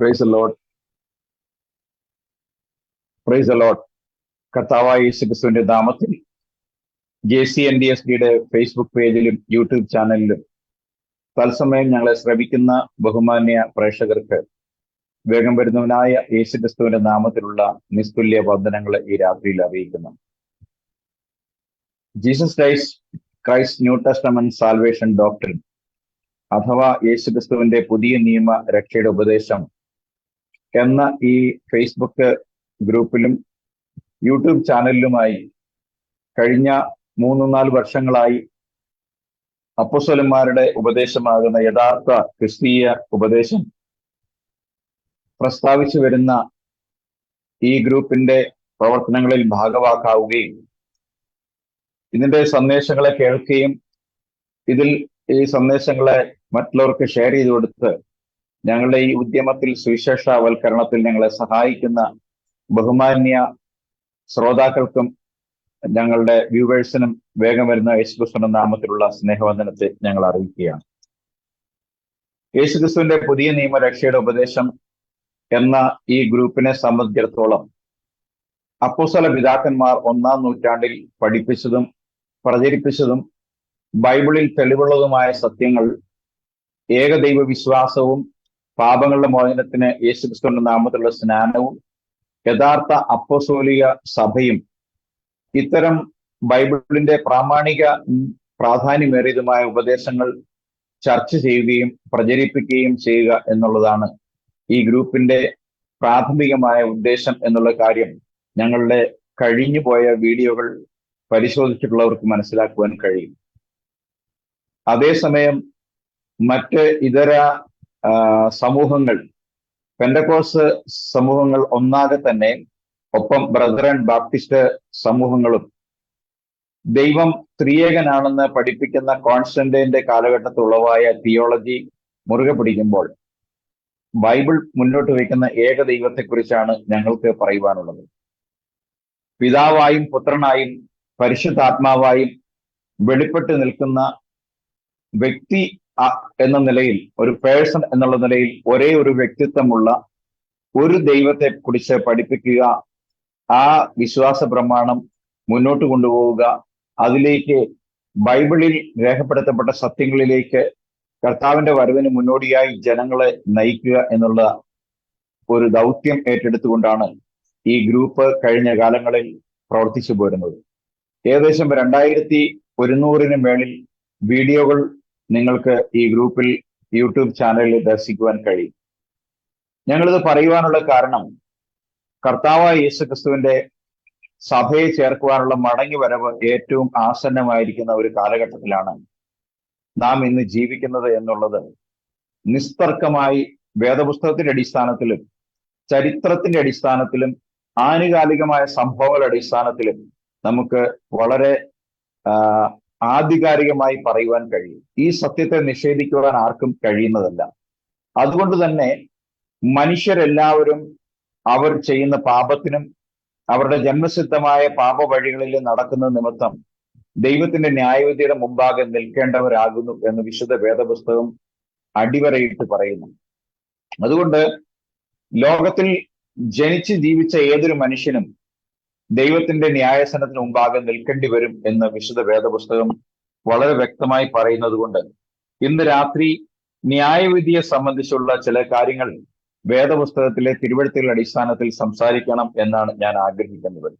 Price load price load. കർത്താവായ യേശുക്രിസ്തുവിന്റെ നാമത്തിൽ JCNDSDയുടെ ഫേസ്ബുക്ക് പേജിലും യൂട്യൂബ് ചാനലിലും തത്സമയം ഞങ്ങളെ ശ്രവിക്കുന്ന ബഹുമാന്യ പ്രേക്ഷകർക്ക് വേഗം വരുന്നവനായ യേശുക്രിസ്തുവിന്റെ നാമത്തിലുള്ള നിസ്തുല്യ വന്ദനങ്ങളെ ഈ രാത്രിയിൽ അറിയിക്കുന്നു. Jesus Christ new testament salvation doctrine അഥവാ യേശുക്രിസ്തുവിന്റെ പുതിയ നിയമ രക്ഷയുടെ ഉപദേശം എന്ന ഈ ഫേസ്ബുക്ക് ഗ്രൂപ്പിലും യൂട്യൂബ് ചാനലിലുമായി കഴിഞ്ഞ 3-4 വർഷങ്ങളായി അപ്പോസ്തലന്മാരുടെ ഉപദേശമാകുന്ന യഥാർത്ഥ ക്രിസ്തീയ ഉപദേശം പ്രസ്താവിച്ചു വരുന്ന ഈ ഗ്രൂപ്പിന്റെ പ്രവർത്തനങ്ങളിൽ ഭാഗവാക്കാവുകയും ഇതിന്റെ സന്ദേശങ്ങളെ കേൾക്കുകയും ഈ സന്ദേശങ്ങളെ മറ്റുള്ളവർക്ക് ഷെയർ ചെയ്തു കൊടുത്ത് ഞങ്ങളുടെ ഈ ഉദ്യമത്തിൽ സുവിശേഷവൽക്കരണത്തിൽ ഞങ്ങളെ സഹായിക്കുന്ന ബഹുമാന്യ ശ്രോതാക്കൾക്കും ഞങ്ങളുടെ വ്യൂവേഴ്സിനും വേഗം വരുന്ന യേശുക്രിസ്തുവിന്റെ നാമത്തിലുള്ള സ്നേഹവന്ദനത്തെ ഞങ്ങൾ അറിയിക്കുകയാണ്. യേശുക്രിസ്തുവിന്റെ പുതിയ നിയമരക്ഷയുടെ ഉപദേശം എന്ന ഈ ഗ്രൂപ്പിനെ സംബന്ധിച്ചിടത്തോളം അപ്പോസ്തല പിതാക്കന്മാർ 1-ാം നൂറ്റാണ്ടിൽ പഠിപ്പിച്ചതും പ്രചരിപ്പിച്ചതും ബൈബിളിൽ തെളിവുള്ളതുമായ സത്യങ്ങൾ, ഏകദൈവ വിശ്വാസവും പാപങ്ങളുടെ മോചനത്തിന് യേശുക്രിസ്തുവിന്റെ നാമത്തിലുള്ള സ്നാനവും യഥാർത്ഥ അപ്പോസ്തോലിക സഭയും ഇത്തരം ബൈബിളിന്റെ പ്രാധാന്യമേറിയതുമായ ഉപദേശങ്ങൾ ചർച്ച ചെയ്യുകയും പ്രചരിപ്പിക്കുകയും ചെയ്യുക എന്നുള്ളതാണ് ഈ ഗ്രൂപ്പിന്റെ പ്രാഥമികമായ ഉദ്ദേശം എന്നുള്ള കാര്യം ഞങ്ങളുടെ കഴിഞ്ഞുപോയ വീഡിയോകൾ പരിശോധിച്ചിട്ടുള്ളവർക്ക് മനസ്സിലാക്കുവാൻ കഴിയും. അതേസമയം മറ്റ് ഇതര സമൂഹങ്ങൾ, പെന്തക്കോസ്ത് സമൂഹങ്ങൾ ഒന്നാകെ തന്നെ, ഒപ്പം ബ്രദറൻ ബാപ്റ്റിസ്റ്റ് സമൂഹങ്ങളും ദൈവം ത്രിയേകനാണെന്ന് പഠിപ്പിക്കുന്ന കോൺസ്റ്റന്റൈന്റെ കാലഘട്ടത്തുള്ളവായ തിയോളജി മുറുകെ പിടിക്കുമ്പോൾ ബൈബിൾ മുന്നോട്ട് വയ്ക്കുന്ന ഏക ദൈവത്തെക്കുറിച്ചാണ് ഞങ്ങൾക്ക് പറയുവാനുള്ളത്. പിതാവായും പുത്രനായും പരിശുദ്ധാത്മാവായും വെളിപ്പെട്ട് നിൽക്കുന്ന വ്യക്തി എന്ന നിലയിൽ, ഒരു പേഴ്സൺ എന്നുള്ള നിലയിൽ ഒരേ ഒരു വ്യക്തിത്വമുള്ള ഒരു ദൈവത്തെ കുറിച്ച് പഠിപ്പിക്കുക, ആ വിശ്വാസ പ്രമാണം മുന്നോട്ട് കൊണ്ടുപോവുക, അതിലേക്ക് ബൈബിളിൽ രേഖപ്പെടുത്തപ്പെട്ട സത്യങ്ങളിലേക്ക് കർത്താവിന്റെ വരവിന് മുന്നോടിയായി ജനങ്ങളെ നയിക്കുക എന്നുള്ള ഒരു ദൗത്യം ഏറ്റെടുത്തുകൊണ്ടാണ് ഈ ഗ്രൂപ്പ് കഴിഞ്ഞ കാലങ്ങളിൽ പ്രവർത്തിച്ചു പോരുന്നത്. ഏകദേശം 2100-ന് മേളിൽ വീഡിയോകൾ നിങ്ങൾക്ക് ഈ ഗ്രൂപ്പിൽ യൂട്യൂബ് ചാനലിൽ ദർശിക്കുവാൻ കഴിയും. ഞങ്ങളിത് പറയുവാനുള്ള കാരണം, കർത്താവായ യേശുക്രിസ്തുവിന്റെ സഭയെ ചേർക്കുവാനുള്ള മടങ്ങി വരവ് ഏറ്റവും ആസന്നമായിരിക്കുന്ന ഒരു കാലഘട്ടത്തിലാണ് നാം ഇന്ന് ജീവിക്കുന്നത് എന്നുള്ളത് നിസ്തർക്കമായി വേദപുസ്തകത്തിന്റെ അടിസ്ഥാനത്തിലും ചരിത്രത്തിന്റെ അടിസ്ഥാനത്തിലും ആനുകാലികമായ സംഭവങ്ങളുടെ അടിസ്ഥാനത്തിലും നമുക്ക് വളരെ ആധികാരികമായി പറയുവാൻ കഴിയും. ഈ സത്യത്തെ നിഷേധിക്കുവാൻ ആർക്കും കഴിയുന്നതല്ല. അതുകൊണ്ട് തന്നെ മനുഷ്യരെല്ലാവരും അവർ ചെയ്യുന്ന പാപത്തിനും അവരുടെ ജന്മസിദ്ധമായ പാപ വഴികളിൽ നടക്കുന്ന നിമിത്തം ദൈവത്തിന്റെ ന്യായവിധിയുടെ മുമ്പാകെ നിൽക്കേണ്ടവരാകുന്നു എന്ന് വിശുദ്ധ വേദപുസ്തകം അടിവരയിട്ട് പറയുന്നു. അതുകൊണ്ട് ലോകത്തിൽ ജനിച്ച് ജീവിച്ച ഏതൊരു മനുഷ്യനും ദൈവത്തിന്റെ ന്യായാസനത്തിന് മുമ്പാകെ നിൽക്കേണ്ടി വരും എന്ന് വിശുദ്ധ വേദപുസ്തകം വളരെ വ്യക്തമായി പറയുന്നത് കൊണ്ട് ഇന്ന് രാത്രി ന്യായവിധിയെ സംബന്ധിച്ചുള്ള ചില കാര്യങ്ങൾ വേദപുസ്തകത്തിലെ തിരുവെഴുത്തുകളുടെ അടിസ്ഥാനത്തിൽ സംസാരിക്കണം എന്നാണ് ഞാൻ ആഗ്രഹിക്കുന്നത്.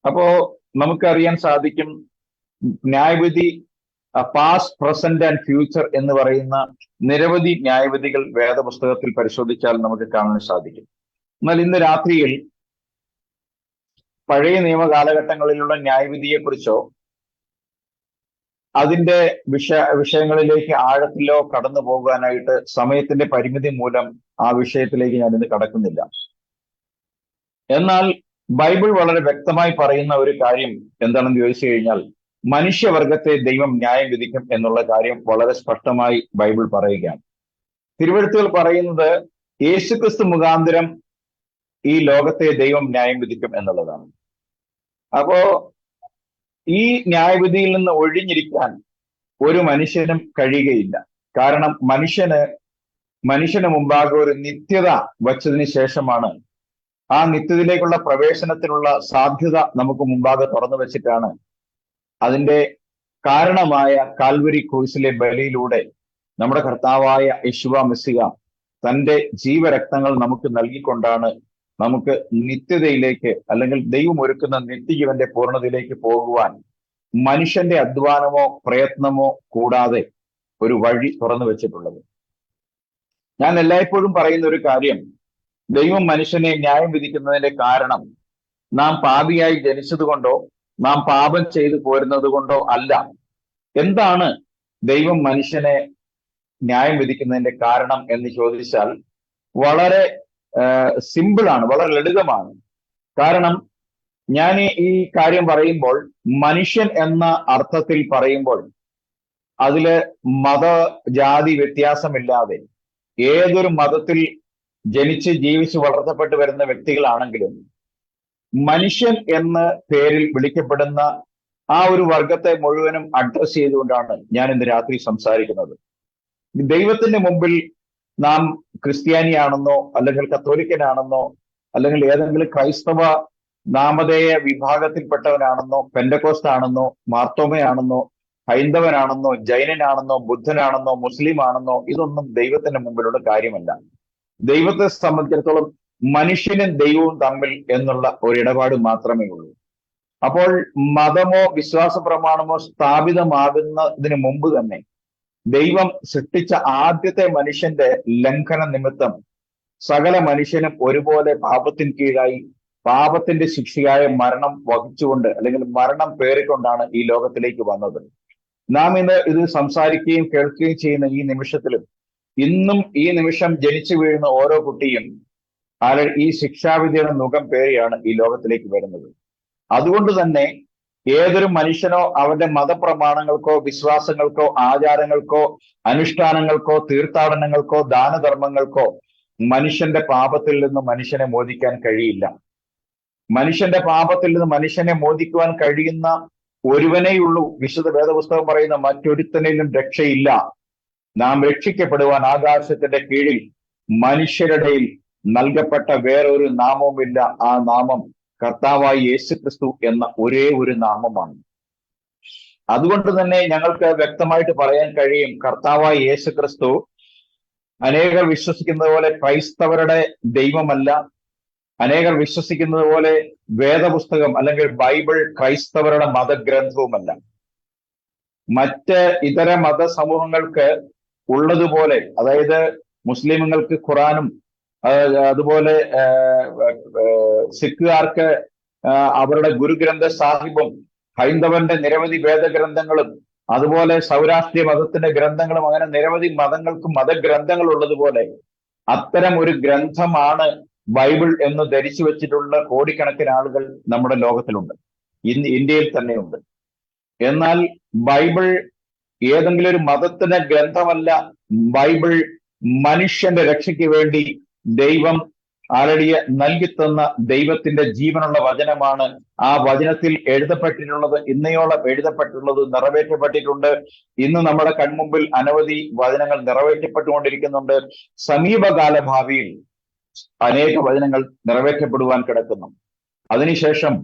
അപ്പോ നമുക്കറിയാൻ സാധിക്കും, ന്യായവിധി പാസ്റ്റ്, പ്രസന്റ് ആൻഡ് ഫ്യൂച്ചർ എന്ന് പറയുന്ന നിരവധി ന്യായവിധികൾ വേദപുസ്തകത്തിൽ പരിശോധിച്ചാൽ നമുക്ക് കാണാൻ സാധിക്കും. എന്നാൽ ഇന്ന് രാത്രിയിൽ പഴയ നിയമ കാലഘട്ടങ്ങളിലുള്ള ന്യായവിധിയെക്കുറിച്ചോ അതിന്റെ വിഷയങ്ങളിലേക്ക് ആഴത്തിലോ കടന്നു പോകാനായിട്ട് സമയത്തിന്റെ പരിമിതി മൂലം ആ വിഷയത്തിലേക്ക് ഞാൻ ഇന്ന് കടക്കുന്നില്ല. എന്നാൽ ബൈബിൾ വളരെ വ്യക്തമായി പറയുന്ന ഒരു കാര്യം എന്താണെന്ന് ചോദിച്ചു കഴിഞ്ഞാൽ, മനുഷ്യവർഗത്തെ ദൈവം ന്യായം വിധിക്കും എന്നുള്ള കാര്യം വളരെ സ്പഷ്ടമായി ബൈബിൾ പറയുകയാണ്. തിരുവെഴുത്തുകൾ പറയുന്നത് യേശുക്രിസ്തു മുഖാന്തരം ഈ ലോകത്തെ ദൈവം ന്യായം വിധിക്കും എന്നുള്ളതാണ്. അപ്പോ ഈ ന്യായവിധിയിൽ നിന്ന് ഒഴിഞ്ഞിരിക്കാൻ ഒരു മനുഷ്യനും കഴിയുകയില്ല. കാരണം മനുഷ്യന് മനുഷ്യന് മുമ്പാകെ ഒരു നിത്യത വച്ചതിന് ശേഷമാണ്, ആ നിത്യതയിലേക്കുള്ള പ്രവേശനത്തിനുള്ള സാധ്യത നമുക്ക് മുമ്പാകെ തുറന്നു വെച്ചിട്ടാണ് അതിന്റെ കാരണമായ കാൽവരി ക്രൂശിലെ ബലിയിലൂടെ നമ്മുടെ കർത്താവായ യേശുവ മെസ്സിഹ തന്റെ ജീവരക്തങ്ങൾ നമുക്ക് നൽകിക്കൊണ്ടാണ് നമുക്ക് നിത്യതയിലേക്ക്, അല്ലെങ്കിൽ ദൈവം ഒരുക്കുന്ന നിത്യജീവന്റെ പൂർണ്ണതയിലേക്ക് പോകുവാൻ മനുഷ്യന്റെ അധ്വാനമോ പ്രയത്നമോ കൂടാതെ ഒരു വഴി തുറന്നു വെച്ചിട്ടുള്ളത്. ഞാൻ എല്ലായ്പ്പോഴും പറയുന്ന ഒരു കാര്യം, ദൈവം മനുഷ്യനെ ന്യായം വിധിക്കുന്നതിന്റെ കാരണം നാം പാപിയായി ജനിച്ചത് കൊണ്ടോ നാം പാപം ചെയ്തു പോരുന്നത് കൊണ്ടോ അല്ല. എന്താണ് ദൈവം മനുഷ്യനെ ന്യായം വിധിക്കുന്നതിന്റെ കാരണം എന്ന് ചോദിച്ചാൽ വളരെ സിമ്പിളാണ്, വളരെ ലളിതമാണ്. കാരണം ഞാൻ ഈ കാര്യം പറയുമ്പോൾ മനുഷ്യൻ എന്ന അർത്ഥത്തിൽ പറയുമ്പോൾ അതില് മത ജാതി വ്യത്യാസമില്ലാതെ ഏതൊരു മതത്തിൽ ജനിച്ച് ജീവിച്ച് വളർത്തപ്പെട്ടു വരുന്ന വ്യക്തികളാണെങ്കിലും മനുഷ്യൻ എന്ന പേരിൽ വിളിക്കപ്പെടുന്ന ആ ഒരു വർഗത്തെ മുഴുവനും അഡ്രസ് ചെയ്തുകൊണ്ടാണ് ഞാൻ ഇന്ന് രാത്രി സംസാരിക്കുന്നത്. ദൈവത്തിന്റെ മുമ്പിൽ നാം ക്രിസ്ത്യാനിയാണെന്നോ അല്ലെങ്കിൽ കത്തോലിക്കനാണെന്നോ അല്ലെങ്കിൽ ഏതെങ്കിലും ക്രൈസ്തവ നാമധേയ വിഭാഗത്തിൽപ്പെട്ടവനാണെന്നോ പെന്തക്കോസ്ത് ആണെന്നോ മാർത്തോമയാണെന്നോ ഹൈന്ദവനാണെന്നോ ജൈനനാണെന്നോ ബുദ്ധനാണെന്നോ മുസ്ലിം ആണെന്നോ ഇതൊന്നും ദൈവത്തിന്റെ മുമ്പിലുള്ള കാര്യമല്ല. ദൈവത്തെ സംബന്ധിച്ചിടത്തോളം മനുഷ്യനും ദൈവവും തമ്മിൽ എന്നുള്ള ഒരു ഇടപാട് മാത്രമേ ഉള്ളൂ. അപ്പോൾ മതമോ വിശ്വാസ പ്രമാണമോ സ്ഥാപിതമാകുന്നതിന് മുമ്പ് തന്നെ ദൈവം സൃഷ്ടിച്ച ആദ്യത്തെ മനുഷ്യന്റെ ലംഘന നിമിത്തം സകല മനുഷ്യനും ഒരുപോലെ പാപത്തിന് കീഴായി പാപത്തിന്റെ ശിക്ഷയായ മരണം വഹിച്ചുകൊണ്ട് അല്ലെങ്കിൽ മരണം പേറിക്കൊണ്ടാണ് ഈ ലോകത്തിലേക്ക് വന്നത്. നാം ഇന്ന് ഇത് സംസാരിക്കുകയും കേൾക്കുകയും ചെയ്യുന്ന ഈ നിമിഷത്തിലും ഇന്നും ഈ നിമിഷം ജനിച്ചു വീഴുന്ന ഓരോ കുട്ടിയും ഈ ശിക്ഷാവിധിയുടെ മുഖം പേറിയാണ് ഈ ലോകത്തിലേക്ക് വരുന്നത്. അതുകൊണ്ട് തന്നെ ഏതൊരു മനുഷ്യനോ അവന്റെ മതപ്രമാണങ്ങൾക്കോ വിശ്വാസങ്ങൾക്കോ ആചാരങ്ങൾക്കോ അനുഷ്ഠാനങ്ങൾക്കോ തീർത്ഥാടനങ്ങൾക്കോ ദാനധർമ്മങ്ങൾക്കോ മനുഷ്യന്റെ പാപത്തിൽ നിന്ന് മനുഷ്യനെ മോചിക്കാൻ കഴിയില്ല. മനുഷ്യന്റെ പാപത്തിൽ നിന്ന് മനുഷ്യനെ മോചിക്കുവാൻ കഴിയുന്ന ഒരുവനേയുള്ളൂ. വിശുദ്ധ വേദപുസ്തകം പറയുന്ന മറ്റൊരുത്തനിലും രക്ഷയില്ല. നാം രക്ഷിക്കപ്പെടുവാൻ ആകാശത്തിന്റെ കീഴിൽ മനുഷ്യരുടെ നൽകപ്പെട്ട വേറൊരു നാമവുമില്ല. ആ നാമം കർത്താവായ യേശുക്രിസ്തു എന്ന ഒരേ ഒരു നാമമാണ്. അതുകൊണ്ട് തന്നെ ഞങ്ങൾക്ക് വ്യക്തമായിട്ട് പറയാൻ കഴിയും, കർത്താവായ യേശുക്രിസ്തു അനേകർ വിശ്വസിക്കുന്നത് പോലെ ക്രൈസ്തവരുടെ ദൈവമല്ല. അനേകർ വിശ്വസിക്കുന്നത് പോലെ വേദപുസ്തകം അല്ലെങ്കിൽ ബൈബിൾ ക്രൈസ്തവരുടെ മതഗ്രന്ഥവുമല്ല. മറ്റ് ഇതര മതസമൂഹങ്ങൾക്ക് ഉള്ളതുപോലെ, അതായത് മുസ്ലിമുകൾക്ക് ഖുറാനും അതുപോലെ സിഖുകാർക്ക് അവരുടെ ഗുരുഗ്രന്ഥ സാഹിബും ഹൈന്ദവന്റെ നിരവധി വേദഗ്രന്ഥങ്ങളും അതുപോലെ സൗരാഷ്ട്രീയ മതത്തിന്റെ ഗ്രന്ഥങ്ങളും അങ്ങനെ നിരവധി മതങ്ങൾക്കും മതഗ്രന്ഥങ്ങൾ ഉള്ളതുപോലെ അത്തരം ഒരു ഗ്രന്ഥമാണ് ബൈബിൾ എന്ന് ധരിച്ചു വെച്ചിട്ടുള്ള കോടിക്കണക്കിന് ആളുകൾ നമ്മുടെ ലോകത്തിലുണ്ട്, ഇന്ന് ഇന്ത്യയിൽ തന്നെയുണ്ട്. എന്നാൽ ബൈബിൾ ഏതെങ്കിലും ഒരു മതത്തിന്റെ ഗ്രന്ഥമല്ല. ബൈബിൾ മനുഷ്യന്റെ രക്ഷയ്ക്ക് വേണ്ടി ദൈവം ആൾറെഡി നൽകിത്തന്ന ദൈവത്തിന്റെ ജീവനുള്ള വചനമാണ്. ആ വചനത്തിൽ എഴുതപ്പെട്ടിട്ടുള്ളത്, ഇന്നയോളം എഴുതപ്പെട്ടുള്ളത്, നിറവേറ്റപ്പെട്ടിട്ടുണ്ട്. ഇന്ന് നമ്മുടെ കൺമുമ്പിൽ അനവധി വചനങ്ങൾ നിറവേറ്റപ്പെട്ടുകൊണ്ടിരിക്കുന്നുണ്ട്. സമീപകാല ഭാവിയിൽ അനേക വചനങ്ങൾ നിറവേറ്റപ്പെടുവാൻ കിടക്കുന്നു. അതിനുശേഷം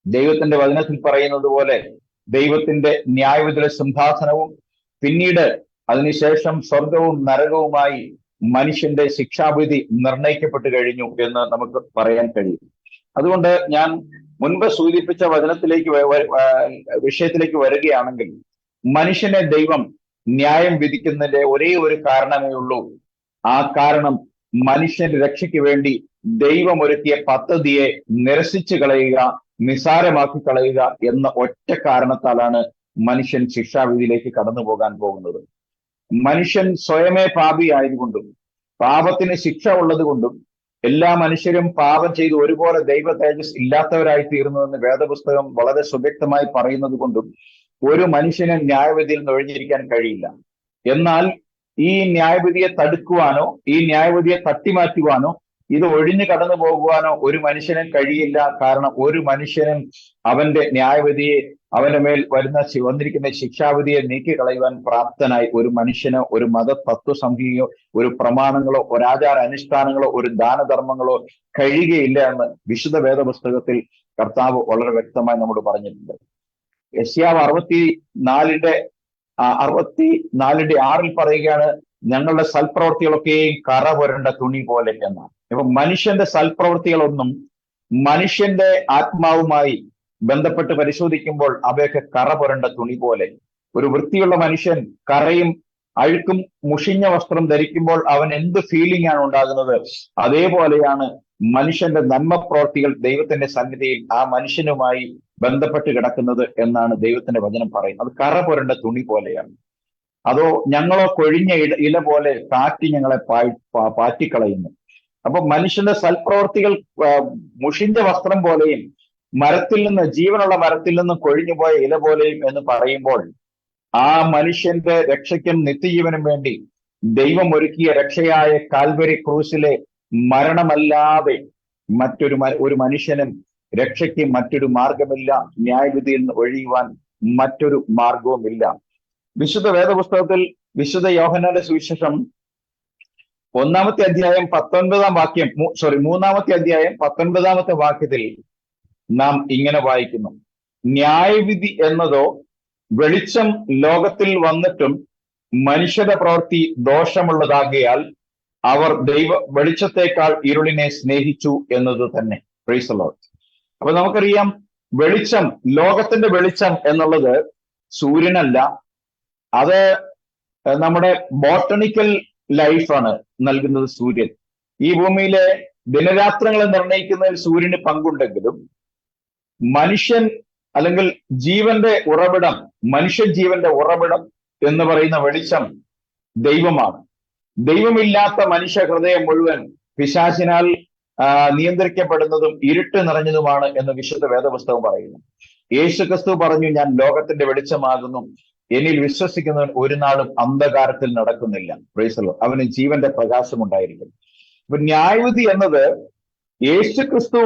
ദൈവത്തിന്റെ വചനത്തിൽ പറയുന്നത് പോലെ ദൈവത്തിന്റെ ന്യായവിധിയുടെ സിംഹാസനവും പിന്നീട് അതിനുശേഷം സ്വർഗവും നരകവുമായി മനുഷ്യന്റെ ശിക്ഷാവിധി നിർണയിക്കപ്പെട്ടു കഴിഞ്ഞു എന്ന് നമുക്ക് പറയാൻ കഴിയും. അതുകൊണ്ട് ഞാൻ മുൻപ് സൂചിപ്പിച്ച വിഷയത്തിലേക്ക് വരികയാണെങ്കിൽ, മനുഷ്യനെ ദൈവം ന്യായം വിധിക്കുന്നതിന്റെ ഒരേ ഒരു കാരണമേ ഉള്ളൂ. ആ കാരണം മനുഷ്യന്റെ രക്ഷയ്ക്ക് വേണ്ടി ദൈവം ഒരുക്കിയ പദ്ധതിയെ നിരസിച്ചു കളയുക, നിസാരമാക്കി കളയുക എന്ന ഒറ്റ കാരണത്താലാണ് മനുഷ്യൻ ശിക്ഷാവിധിയിലേക്ക് കടന്നു പോകാൻ പോകുന്നത്. മനുഷ്യൻ സ്വയമേ പാപിയായതുകൊണ്ടും പാപത്തിന് ശിക്ഷ ഉള്ളത് കൊണ്ടും എല്ലാ മനുഷ്യരും പാപം ചെയ്ത് ഒരുപോലെ ദൈവ തേജസ് ഇല്ലാത്തവരായി തീർന്നുവെന്ന് വേദപുസ്തകം വളരെ സുവ്യക്തമായി പറയുന്നത് കൊണ്ടും ഒരു മനുഷ്യന് ന്യായവിധിയിൽ നിന്ന് ഒഴിഞ്ഞിരിക്കാൻ കഴിയില്ല. എന്നാൽ ഈ ന്യായവിധിയെ തടുക്കുവാനോ ഈ ന്യായവിധിയെ തട്ടിമാറ്റുവാനോ ഇത് ഒഴിഞ്ഞു കടന്നു പോകുവാനോ ഒരു മനുഷ്യനും കഴിയില്ല. കാരണം ഒരു മനുഷ്യനും അവന്റെ ന്യായവിധിയെ, അവന്റെ മേൽ വന്നിരിക്കുന്ന ശിക്ഷാവിധിയെ നീക്കിക്കളയുവാൻ പ്രാപ്തനായി ഒരു മനുഷ്യനോ ഒരു മത തത്വസംഹിതയോ ഒരു പ്രമാണങ്ങളോ ഒരു ആചാര അനുഷ്ഠാനങ്ങളോ ഒരു ദാനധർമ്മങ്ങളോ കഴിയുകയില്ല എന്ന് വിശുദ്ധ വേദപുസ്തകത്തിൽ കർത്താവ് വളരെ വ്യക്തമായി നമ്മോട് പറഞ്ഞിട്ടുണ്ട്. യെശയ്യാവ് 64:6 പറയുകയാണ്, ഞങ്ങളുടെ സൽപ്രവൃത്തികളൊക്കെയും കറ പുരണ്ട തുണി പോലെ എന്നാണ്. അപ്പൊ മനുഷ്യന്റെ സൽപ്രവൃത്തികളൊന്നും മനുഷ്യന്റെ ആത്മാവുമായി ബന്ധപ്പെട്ട് പരിശോധിക്കുമ്പോൾ അവയൊക്കെ കറ പുരണ്ട തുണി പോലെ. ഒരു വൃത്തിയുള്ള മനുഷ്യൻ കറയും അഴുക്കും മുഷിഞ്ഞ വസ്ത്രം ധരിക്കുമ്പോൾ അവൻ എന്ത് ഫീലിംഗ് ആണ് ഉണ്ടാകുന്നത്, അതേപോലെയാണ് മനുഷ്യന്റെ നന്മ പ്രവൃത്തികൾ ദൈവത്തിന്റെ സന്നിധിയിൽ ആ മനുഷ്യനുമായി ബന്ധപ്പെട്ട് കിടക്കുന്നത് എന്നാണ് ദൈവത്തിന്റെ വചനം പറയുന്നത്. അത് കറ പുരണ്ട തുണി പോലെയാണ്. അതോ ഞങ്ങളോ കൊഴിഞ്ഞ ഇല പോലെ കാറ്റി ഞങ്ങളെ പാറ്റിക്കളയുന്നു. അപ്പൊ മനുഷ്യന്റെ സൽപ്രവർത്തികൾ മുഷിഞ്ഞ വസ്ത്രം പോലെയും മരത്തിൽ നിന്ന്, ജീവനുള്ള മരത്തിൽ നിന്നും കൊഴിഞ്ഞുപോയ ഇല പോലെയും എന്ന് പറയുമ്പോൾ ആ മനുഷ്യന്റെ രക്ഷയ്ക്കും നിത്യജീവനും വേണ്ടി ദൈവം ഒരുക്കിയ രക്ഷയായ കാൽവരി ക്രൂശിലെ മരണമല്ലാതെ ഒരു മനുഷ്യനും രക്ഷയ്ക്ക് മറ്റൊരു മാർഗമില്ല. ന്യായവിധിയിൽ നിന്ന് ഒഴിയുവാൻ മറ്റൊരു മാർഗവുമില്ല. വിശുദ്ധ വേദപുസ്തകത്തിൽ വിശുദ്ധ യോഹന്നാന്റെ സുവിശേഷം 3-ാമത്തെ അധ്യായം 19 വാക്യത്തിൽ നാം ഇങ്ങനെ വായിക്കുന്നു: ന്യായവിധി എന്നതോ വെളിച്ചം ലോകത്തിൽ വന്നിട്ടും മനുഷ്യരുടെ പ്രവൃത്തി ദോഷമുള്ളതാകിയാൽ അവർ വെളിച്ചത്തെക്കാൾ ഇരുളിനെ സ്നേഹിച്ചു എന്നത് തന്നെ. Price the Lord. അപ്പൊ നമുക്കറിയാം, വെളിച്ചം, ലോകത്തിന്റെ വെളിച്ചം എന്നുള്ളത് സൂര്യനല്ല, അത് നമ്മുടെ ബോട്ടണിക്കൽ ലൈഫാണ് നൽകുന്നത് സൂര്യൻ. ഈ ഭൂമിയിലെ ദിനരാത്രങ്ങളെ നിർണ്ണയിക്കുന്നതിൽ സൂര്യന് പങ്കുണ്ടെങ്കിലും മനുഷ്യൻ അല്ലെങ്കിൽ ജീവന്റെ ഉറവിടം, മനുഷ്യജീവന്റെ ഉറവിടം എന്ന് പറയുന്ന വെളിച്ചം ദൈവമാണ്. ദൈവമില്ലാത്ത മനുഷ്യ ഹൃദയം മുഴുവൻ പിശാചിനാൽ നിയന്ത്രിക്കപ്പെടുന്നതും ഇരുട്ട് നിറഞ്ഞതുമാണ് എന്ന് വിശുദ്ധ വേദപുസ്തകം പറയുന്നു. യേശുക്രിസ്തു പറഞ്ഞു, ഞാൻ ലോകത്തിന്റെ വെളിച്ചമാകുന്നു, എന്നിൽ വിശ്വസിക്കുന്നവൻ ഒരു നാളും അന്ധകാരത്തിൽ നടക്കുന്നില്ല. Price the Lord. അവന് ജീവന്റെ പ്രകാശം ഉണ്ടായിരിക്കും. അപ്പൊ ന്യായവിധി എന്നത് യേശുക്രിസ്തു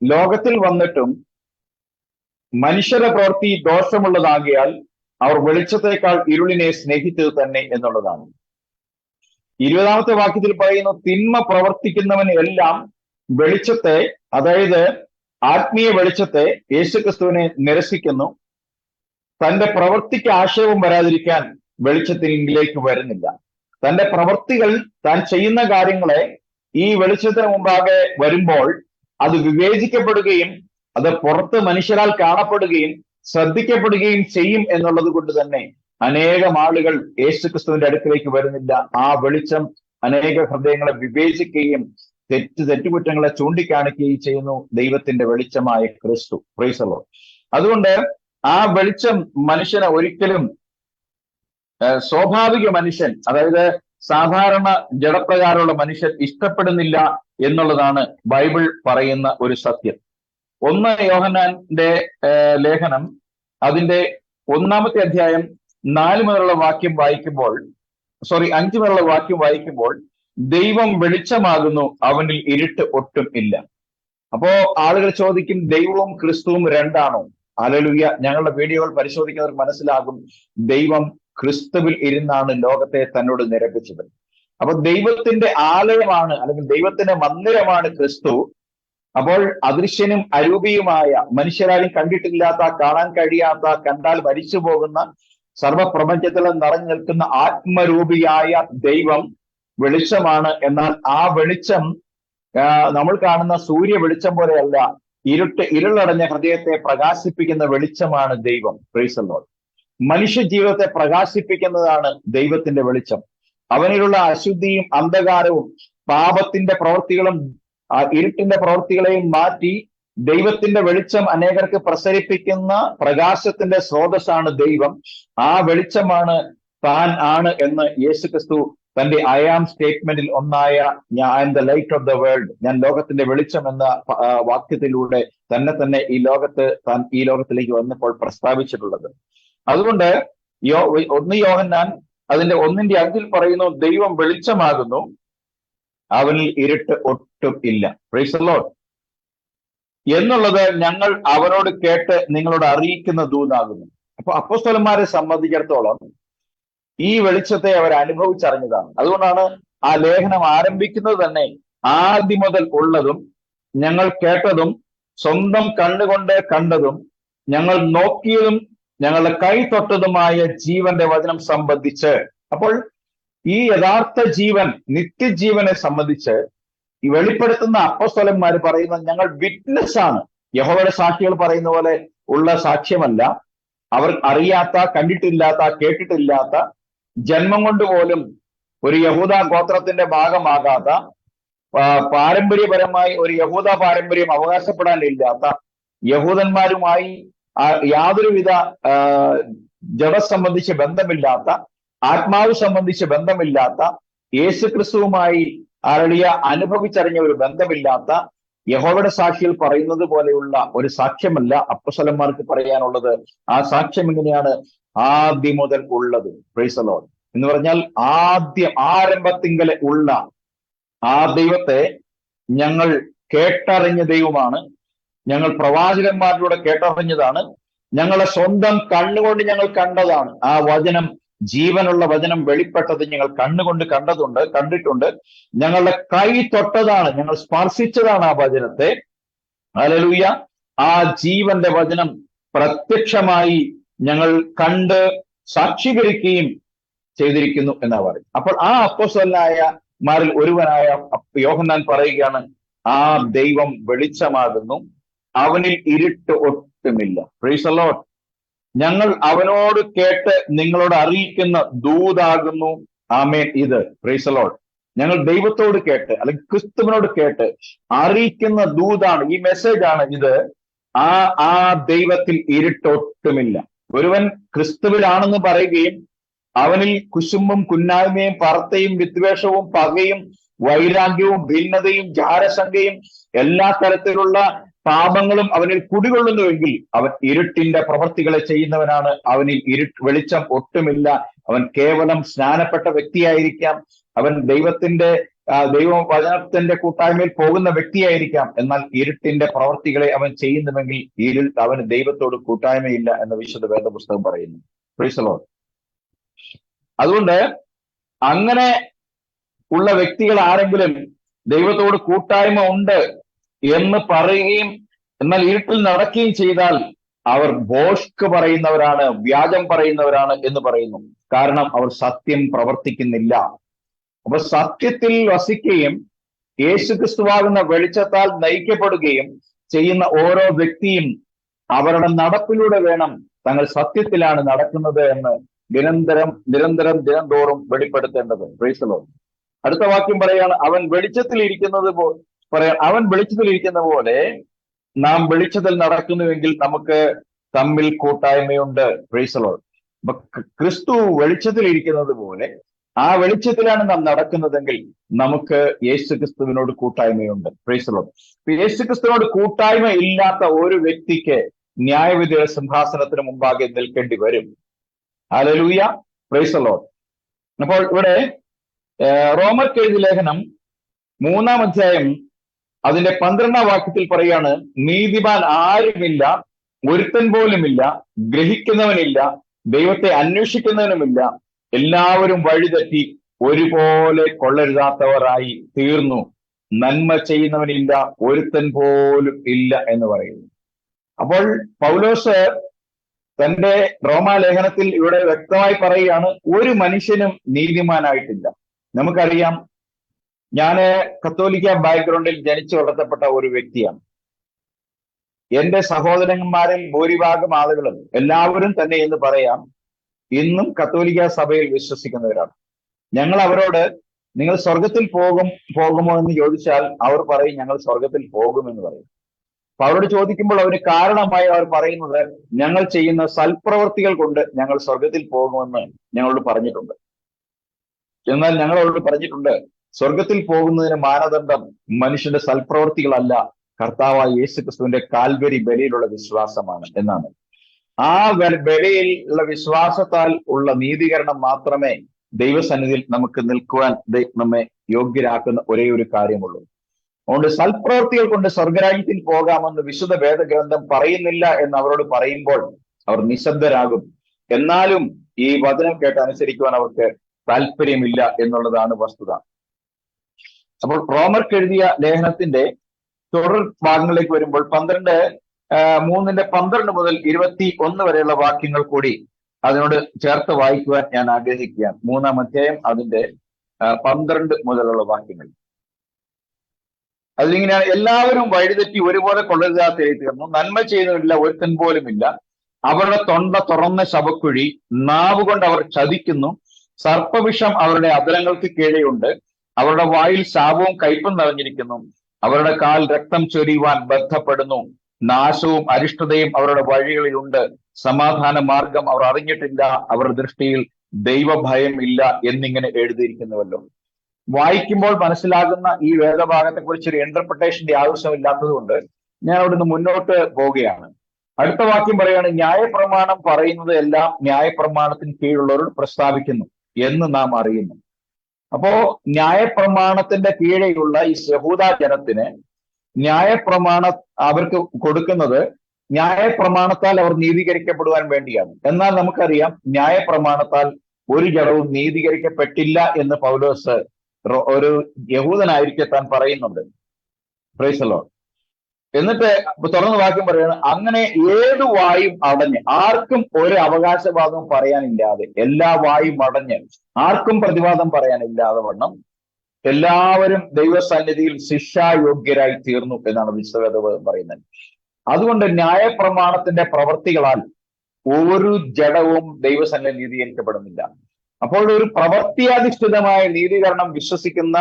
ലോകത്തിൽ വന്നിട്ടും മനുഷ്യരുടെ പ്രവൃത്തി ദോഷമുള്ളതാകിയാൽ അവർ വെളിച്ചത്തെക്കാൾ ഇരുളിനെ സ്നേഹിച്ചത് തന്നെ എന്നുള്ളതാണ്. 20-ാമത്തെ വാക്യത്തിൽ പറയുന്നു, തിന്മ പ്രവർത്തിക്കുന്നവന് എല്ലാം വെളിച്ചത്തെ, അതായത് ആത്മീയ വെളിച്ചത്തെ, യേശുക്രിസ്തുവിനെ നിരസിക്കുന്നു. തന്റെ പ്രവൃത്തിക്ക് ആക്ഷേപം വരാതിരിക്കാൻ വെളിച്ചത്തിലേക്ക് വരുന്നില്ല. തന്റെ പ്രവൃത്തികൾ, താൻ ചെയ്യുന്ന കാര്യങ്ങളെ ഈ വെളിച്ചത്തിന് മുമ്പാകെ വരുമ്പോൾ അത് വിവേചിക്കപ്പെടുകയും അത് പുറത്ത് മനുഷ്യരാൽ കാണപ്പെടുകയും ശ്രദ്ധിക്കപ്പെടുകയും ചെയ്യും എന്നുള്ളത് കൊണ്ട് തന്നെ അനേകം ആളുകൾ യേശുക്രിസ്തുവിന്റെ അടുക്കിലേക്ക് വരുന്നില്ല. ആ വെളിച്ചം അനേക ഹൃദയങ്ങളെ വിവേചിക്കുകയും തെറ്റുകുറ്റങ്ങളെ ചൂണ്ടിക്കാണിക്കുകയും ചെയ്യുന്നു ദൈവത്തിന്റെ വെളിച്ചമായ ക്രിസ്തു. Price the Lord. അതുകൊണ്ട് ആ വെളിച്ചം മനുഷ്യനെ ഒരിക്കലും സ്വാഭാവിക മനുഷ്യൻ, അതായത് സാധാരണ ജഡപ്രകാരമുള്ള മനുഷ്യൻ ഇഷ്ടപ്പെടുന്നില്ല എന്നുള്ളതാണ് ബൈബിൾ പറയുന്ന ഒരു സത്യം. 1 യോഹന്നാന്റെ ലേഖനം അതിന്റെ 1-ാമത്തെ അധ്യായം 4 മുതലുള്ള വാക്യം വായിക്കുമ്പോൾ 5 മുതലുള്ള വാക്യം വായിക്കുമ്പോൾ ദൈവം വെളിച്ചമാകുന്നു, അവനിൽ ഇരുട്ട് ഒട്ടും ഇല്ല. അപ്പോ ആളുകൾ ചോദിക്കും, ദൈവവും ക്രിസ്തുവും രണ്ടാണോ? ഹല്ലേലൂയ. ഞങ്ങളുടെ വീഡിയോകൾ പരിശോധിക്കുന്നവർക്ക് മനസ്സിലാകും, ദൈവം ക്രിസ്തുവിൽ ഇരുന്നാണ് ലോകത്തെ തന്നോട് നിരപ്പിച്ചത്. അപ്പൊ ദൈവത്തിന്റെ ആലയമാണ്, അല്ലെങ്കിൽ ദൈവത്തിന്റെ മന്ദിരമാണ് ക്രിസ്തു. അപ്പോൾ അദൃശ്യനും അരൂപിയുമായ, മനുഷ്യരാരും കണ്ടിട്ടില്ലാത്ത, കാണാൻ കഴിയാത്ത, കണ്ടാൽ മരിച്ചു പോകുന്ന, സർവപ്രപഞ്ചത്തിലും നിറഞ്ഞു നിൽക്കുന്ന ആത്മരൂപിയായ ദൈവം വെളിച്ചമാണ്. എന്നാൽ ആ വെളിച്ചം നമ്മൾ കാണുന്ന സൂര്യ വെളിച്ചം പോലെയല്ല, ഇരുളടഞ്ഞ ഹൃദയത്തെ പ്രകാശിപ്പിക്കുന്ന വെളിച്ചമാണ് ദൈവം. Price the Lord. മനുഷ്യ ജീവിതത്തെ പ്രകാശിപ്പിക്കുന്നതാണ് ദൈവത്തിന്റെ വെളിച്ചം. അവനിലുള്ള അശുദ്ധിയും അന്ധകാരവും പാപത്തിന്റെ പ്രവൃത്തികളും ഇരുട്ടിന്റെ പ്രവൃത്തികളെയും മാറ്റി ദൈവത്തിന്റെ വെളിച്ചം അനേകർക്ക് പ്രസരിപ്പിക്കുന്ന പ്രകാശത്തിന്റെ സ്രോതസ്സാണ് ദൈവം. ആ വെളിച്ചമാണ് താൻ ആണ് എന്ന് യേശുക്രിസ്തു തന്റെ ഐ ആം സ്റ്റേറ്റ്മെന്റിൽ ഒന്നായ I am the light of the world, ഞാൻ ലോകത്തിന്റെ വെളിച്ചം എന്ന വാക്യത്തിലൂടെ തന്നെ ഈ ലോകത്തിലേക്ക് വന്നപ്പോൾ പ്രസ്താവിച്ചിട്ടുള്ളത്. അതുകൊണ്ട് 1 യോഹന്നാൻ അതിന്റെ 1-ന്റെ 5 പറയുന്നു, ദൈവം വെളിച്ചമാകുന്നു, അവനിൽ ഇരുട്ട് ഒട്ടും ഇല്ല. Price the Lord. എന്നുള്ളത് ഞങ്ങൾ അവരോട് കേട്ട് നിങ്ങളോട് അറിയിക്കുന്ന ദൂതാകുന്നു. അപ്പൊ അപ്പോസ്തലന്മാരെ സംബന്ധിച്ചിടത്തോളം ഈ വെളിച്ചത്തെ അവർ അനുഭവിച്ചറിഞ്ഞതാണ്. അതുകൊണ്ടാണ് ആ ലേഖനം ആരംഭിക്കുന്നത് തന്നെ ആദ്യം മുതൽ ഉള്ളതും ഞങ്ങൾ കേട്ടതും സ്വന്തം കണ്ണുകൊണ്ട് കണ്ടതും ഞങ്ങൾ നോക്കിയതും ഞങ്ങളുടെ കൈ തൊട്ടതുമായ ജീവന്റെ വചനം സംബന്ധിച്ച്. അപ്പോൾ ഈ യഥാർത്ഥ ജീവൻ, നിത്യജീവനെ സംബന്ധിച്ച് ഈ വെളിപ്പെടുത്തുന്ന അപ്പോസ്തലന്മാർ പറയുന്നത് ഞങ്ങൾ വിറ്റ്നസ് ആണ്. യഹോവയുടെ സാക്ഷികൾ പറയുന്ന പോലെ ഉള്ള സാക്ഷ്യമല്ല. അവർ അറിയാത്ത, കണ്ടിട്ടില്ലാത്ത, കേട്ടിട്ടില്ലാത്ത, ജന്മം കൊണ്ട് പോലും ഒരു യഹൂദ ഗോത്രത്തിന്റെ ഭാഗമാകാത്ത, പാരമ്പര്യപരമായി ഒരു യഹൂദ പാരമ്പര്യം അവകാശപ്പെടാനില്ലാത്ത, യഹൂദന്മാരുമായി യാതൊരുവിധ ജഡ സംബന്ധിച്ച് ബന്ധമില്ലാത്ത, ആത്മാവ് സംബന്ധിച്ച് ബന്ധമില്ലാത്ത, യേശു ക്രിസ്തുവുമായി അരളിയ അനുഭവിച്ചറിഞ്ഞ ഒരു ബന്ധമില്ലാത്ത യഹോവയുടെ സാക്ഷികൾ പറയുന്നത് പോലെയുള്ള ഒരു സാക്ഷ്യമല്ല അപ്പോസ്തലന്മാർക്ക് പറയാനുള്ളത്. ആ സാക്ഷ്യം എങ്ങനെയാണ്? ആദ്യം മുതൽ ഉള്ളത്. Price the Lord. എന്ന് പറഞ്ഞാൽ ആരംഭത്തിങ്കലെ ഉള്ള ആ ദൈവത്തെ ഞങ്ങൾ കേട്ടറിഞ്ഞ ദൈവമാണ്. ഞങ്ങൾ പ്രവാചകന്മാരിലൂടെ കേട്ടറിഞ്ഞതാണ്. ഞങ്ങളെ സ്വന്തം കണ്ണുകൊണ്ട് ഞങ്ങൾ കണ്ടതാണ്. ആ വചനം, ജീവനുള്ള വചനം വെളിപ്പെട്ടത് ഞങ്ങൾ കണ്ണുകൊണ്ട് കണ്ടിട്ടുണ്ട്. ഞങ്ങളുടെ കൈ തൊട്ടതാണ്, ഞങ്ങൾ സ്പർശിച്ചതാണ് ആ വചനത്തെ. ഹല്ലേലൂയ. ആ ജീവന്റെ വചനം പ്രത്യക്ഷമായി ഞങ്ങൾ കണ്ട് സാക്ഷീകരിക്കുകയും ചെയ്തിരിക്കുന്നു എന്നാ പറയും. അപ്പോൾ ആ അപ്പോസ്തലന്മാരിൽ ഒരുവനായ യോഹന്നാൻ പറയുകയാണ്, ആ ദൈവം വെളിച്ചമാകുന്നു, അവനിൽ ഇരുട്ട് ഒട്ടുമില്ല. Praise the Lord. ഞങ്ങൾ അവനോട് കേട്ട് നിങ്ങളോട് അറിയിക്കുന്ന ദൂതാകുന്നു. ആമേൻ. ഇത് പ്രൈസ് ദി ലോർഡ്. ഞങ്ങൾ ദൈവത്തോട് കേട്ട് അല്ലെങ്കിൽ ക്രിസ്തുവിനോട് കേട്ട് അറിയിക്കുന്ന ദൂതാണ്, ഈ മെസ്സേജ് ആണ് ഇത്. ആ ദൈവത്തിൽ ഇരുട്ടൊട്ടുമില്ല. ഒരുവൻ ക്രിസ്തുവിലാണെന്ന് പറയുകയും അവനിൽ കുശുമ്പും കുന്നായ്മയും പറത്തയും വിദ്വേഷവും പകയും വൈരാഗ്യവും ഭിന്നതയും ജാരശങ്കയും എല്ലാ തരത്തിലുള്ള പാപങ്ങളും അവനിൽ കുടികൊള്ളുന്നുവെങ്കിൽ അവൻ ഇരുട്ടിന്റെ പ്രവൃത്തികളെ ചെയ്യുന്നവനാണ്. അവനിൽ വെളിച്ചം ഒട്ടുമില്ല. അവൻ കേവലം സ്നാനപ്പെട്ട വ്യക്തിയായിരിക്കാം, അവൻ ദൈവവചനത്തിന്റെ കൂട്ടായ്മയിൽ പോകുന്ന വ്യക്തിയായിരിക്കാം. എന്നാൽ ഇരുട്ടിന്റെ പ്രവൃത്തികളെ അവൻ ചെയ്യുന്നുവെങ്കിൽ അവന് ദൈവത്തോട് കൂട്ടായ്മയില്ല എന്ന് വിശുദ്ധ വേദപുസ്തകം പറയുന്നു. Price the Lord. അതുകൊണ്ട് അങ്ങനെ ഉള്ള വ്യക്തികൾ ആരെങ്കിലും ദൈവത്തോട് കൂട്ടായ്മ ഉണ്ട് എന്ന് പറയുകയും എന്നാൽ ഇരുട്ടിൽ നടക്കുകയും ചെയ്താൽ അവർ ഭോഷ്ക് പറയുന്നവരാണ്, വ്യാജം പറയുന്നവരാണ് എന്ന് പറയുന്നു. കാരണം അവർ സത്യം പ്രവർത്തിക്കുന്നില്ല. അപ്പൊ സത്യത്തിൽ വസിക്കുകയും യേശുക്രിസ്തുവാകുന്ന വെളിച്ചത്താൽ നയിക്കപ്പെടുകയും ചെയ്യുന്ന ഓരോ വ്യക്തിയും അവരുടെ നടപ്പിലൂടെ വേണം തങ്ങൾ സത്യത്തിലാണ് നടക്കുന്നത് എന്ന് ദിനംതോറും വെളിപ്പെടുത്തേണ്ടത്. Praise the Lord. അടുത്ത വാക്യം പറയാണ്, അവൻ വെളിച്ചത്തിൽ ഇരിക്കുന്ന പോലെ നാം വെളിച്ചത്തിൽ നടക്കുന്നുവെങ്കിൽ നമുക്ക് തമ്മിൽ കൂട്ടായ്മയുണ്ട്. Praise the Lord. അപ്പൊ ക്രിസ്തു വെളിച്ചത്തിൽ ഇരിക്കുന്നത് പോലെ ആ വെളിച്ചത്തിലാണ് നാം നടക്കുന്നതെങ്കിൽ നമുക്ക് യേശു ക്രിസ്തുവിനോട് കൂട്ടായ്മയുണ്ട്. Praise the Lord. യേശു ക്രിസ്തുവിനോട് കൂട്ടായ്മ ഇല്ലാത്ത ഒരു വ്യക്തിക്ക് ന്യായവിധിയുടെ സിംഹാസനത്തിന് മുമ്പാകെ നിൽക്കേണ്ടി വരും. ഹല്ലേലൂയ. Price the Lord. അപ്പോൾ ഇവിടെ റോമർക്ക് എഴുതിയ ലേഖനം 3-ാം അധ്യായം അതിന്റെ 12-ാം വാക്യത്തിൽ പറയാണ്, നീതിമാൻ ആരുമില്ല, ഒരുത്തൻ പോലുമില്ല, ഗ്രഹിക്കുന്നവനില്ല, ദൈവത്തെ അന്വേഷിക്കുന്നവനുമില്ല, എല്ലാവരും വഴിതെറ്റി ഒരുപോലെ കൊള്ളരുതാത്തവരായി തീർന്നു, നന്മ ചെയ്യുന്നവനില്ല, ഒരുത്തൻ പോലും ഇല്ല എന്ന് പറയുന്നു. അപ്പോൾ പൗലോസ് തന്റെ റോമാലേഖനത്തിൽ ഇവിടെ വ്യക്തമായി പറയുകയാണ്, ഒരു മനുഷ്യനും നീതിമാനായിട്ടില്ല. നമുക്കറിയാം, ഞാന് കത്തോലിക്ക ബാക്ക്ഗ്രൗണ്ടിൽ ജനിച്ചു വളർത്തപ്പെട്ട ഒരു വ്യക്തിയാണ്. എന്റെ സഹോദരന്മാരിൽ ഭൂരിഭാഗം ആളുകളും, എല്ലാവരും തന്നെ എന്ന് പറയാം, ഇന്നും കത്തോലിക്ക സഭയിൽ വിശ്വസിക്കുന്നവരാണ്. ഞങ്ങൾ അവരോട് നിങ്ങൾ സ്വർഗത്തിൽ പോകുമോ എന്ന് ചോദിച്ചാൽ അവർ പറയും ഞങ്ങൾ സ്വർഗത്തിൽ പോകുമെന്ന് പറയും. അപ്പൊ അവരോട് ചോദിക്കുമ്പോൾ അവര് കാരണമായി അവർ പറയുന്നത് ഞങ്ങൾ ചെയ്യുന്ന സൽപ്രവർത്തികൾ കൊണ്ട് ഞങ്ങൾ സ്വർഗത്തിൽ പോകുമെന്ന് ഞങ്ങളോട് പറഞ്ഞിട്ടുണ്ട്. എന്നാൽ ഞങ്ങൾ അവരോട് പറഞ്ഞിട്ടുണ്ട്, സ്വർഗത്തിൽ പോകുന്നതിന് മാനദണ്ഡം മനുഷ്യന്റെ സൽപ്രവർത്തികളല്ല, കർത്താവായ യേശു ക്രിസ്തുവിന്റെ കാൽവരി ബലിയിലുള്ള വിശ്വാസമാണ് എന്നാണ്. ആ ബലിയിലുള്ള വിശ്വാസത്താൽ ഉള്ള നീതീകരണം മാത്രമേ ദൈവസന്നിധിയിൽ നമുക്ക് നിൽക്കുവാൻ നമ്മെ യോഗ്യരാക്കുന്ന ഒരേ ഒരു കാര്യമുള്ളൂ. അതുകൊണ്ട് സൽപ്രവൃത്തികൾ കൊണ്ട് സ്വർഗരാജ്യത്തിൽ പോകാമെന്ന് വിശുദ്ധ വേദഗ്രന്ഥം പറയുന്നില്ല എന്ന് അവരോട് പറയുമ്പോൾ അവർ നിശബ്ദരാകും. എന്നാലും ഈ വചനം കേട്ട് അനുസരിക്കുവാൻ അവർക്ക് താല്പര്യമില്ല എന്നുള്ളതാണ് വസ്തുത. അപ്പോൾ റോമർക്ക് എഴുതിയ ലേഖനത്തിന്റെ തുടർ ഭാഗങ്ങളിലേക്ക് വരുമ്പോൾ 3:12 മുതൽ 21 വരെയുള്ള വാക്യങ്ങൾ കൂടി അതിനോട് ചേർത്ത് വായിക്കുവാൻ ഞാൻ ആഗ്രഹിക്കുകയാണ്. 3-ാം അധ്യായം അതിന്റെ 12 മുതലുള്ള വാക്യങ്ങൾ. അതിലിങ്ങനെയാണ്: എല്ലാവരും വഴിതെറ്റി ഒരുപോലെ കൊള്ളരുതാത്തവരായി തീർന്നു, നന്മ ചെയ്യുന്നവരില്ല, ഒരുത്തൻ പോലുമില്ല. അവരുടെ തൊണ്ട തുറന്ന ശവക്കുഴി, നാവുകൊണ്ട് അവർ ചതിക്കുന്നു. സർപ്പവിഷം അവരുടെ അധരങ്ങൾക്ക് കീഴെയുണ്ട്. അവരുടെ വായിൽ ശാപവും കയ്പും നിറഞ്ഞിരിക്കുന്നു. അവരുടെ കാൽ രക്തം ചൊരിയുവാൻ ബന്ധപ്പെടുന്നു. നാശവും അരിഷ്ടതയും അവരുടെ വഴികളിലുണ്ട്. സമാധാന മാർഗം അവർ അറിഞ്ഞിട്ടില്ല. അവരുടെ ദൃഷ്ടിയിൽ ദൈവഭയം ഇല്ല എന്നിങ്ങനെ എഴുതിയിരിക്കുന്നുവല്ലോ. വായിക്കുമ്പോൾ മനസ്സിലാകുന്ന ഈ വേദഭാഗത്തെ കുറിച്ച് ഒരു ഇന്റർപ്രിട്ടേഷന്റെ ആവശ്യമില്ലാത്തത് കൊണ്ട് ഞാൻ അവിടുന്ന് മുന്നോട്ട് പോവുകയാണ്. അടുത്ത വാക്യം പറയാണ്: ന്യായപ്രമാണം പറയുന്നത് എല്ലാം ന്യായപ്രമാണത്തിന് കീഴുള്ളവരോട് പ്രസ്താവിക്കുന്നു എന്ന് നാം അറിയുന്നു. അപ്പോ ന്യായപ്രമാണത്തിന്റെ കീഴെയുള്ള ഈ യഹൂദ ജനത്തിന് അവർക്ക് കൊടുക്കുന്നത് ന്യായപ്രമാണത്താൽ അവർ നീതീകരിക്കപ്പെടുവാൻ വേണ്ടിയാണ്. എന്നാൽ നമുക്കറിയാം ന്യായപ്രമാണത്താൽ ഒരു ജഡവും നീതീകരിക്കപ്പെട്ടില്ല എന്ന് പൗലോസ് ഒരു യഹൂദനായിരിക്കെ താൻ പറയുന്നുണ്ട്. Price the Lord. എന്നിട്ട് തുറന്ന് വാക്യം പറയുന്നത്: അങ്ങനെ ഏതു വായും അടഞ്ഞ് ആർക്കും ഒരു അവകാശവാദവും പറയാനില്ലാതെ, എല്ലാ വായും അടഞ്ഞ് ആർക്കും പ്രതിവാദം പറയാനില്ലാതെ വണ്ണം എല്ലാവരും ദൈവസന്നിധിയിൽ ശിക്ഷായോഗ്യരായി തീർന്നു എന്നാണ് വിശുദ്ധവേദം പറയുന്നത്. അതുകൊണ്ട് ന്യായപ്രമാണത്തിന്റെ പ്രവൃത്തികളാൽ ഒരു ജഡവും ദൈവസന്നിധിയിൽ നീതീകരിക്കപ്പെടുന്നില്ല. അപ്പോൾ ഒരു പ്രവൃത്തിയാധിഷ്ഠിതമായ നീതീകരണം വിശ്വസിക്കുന്ന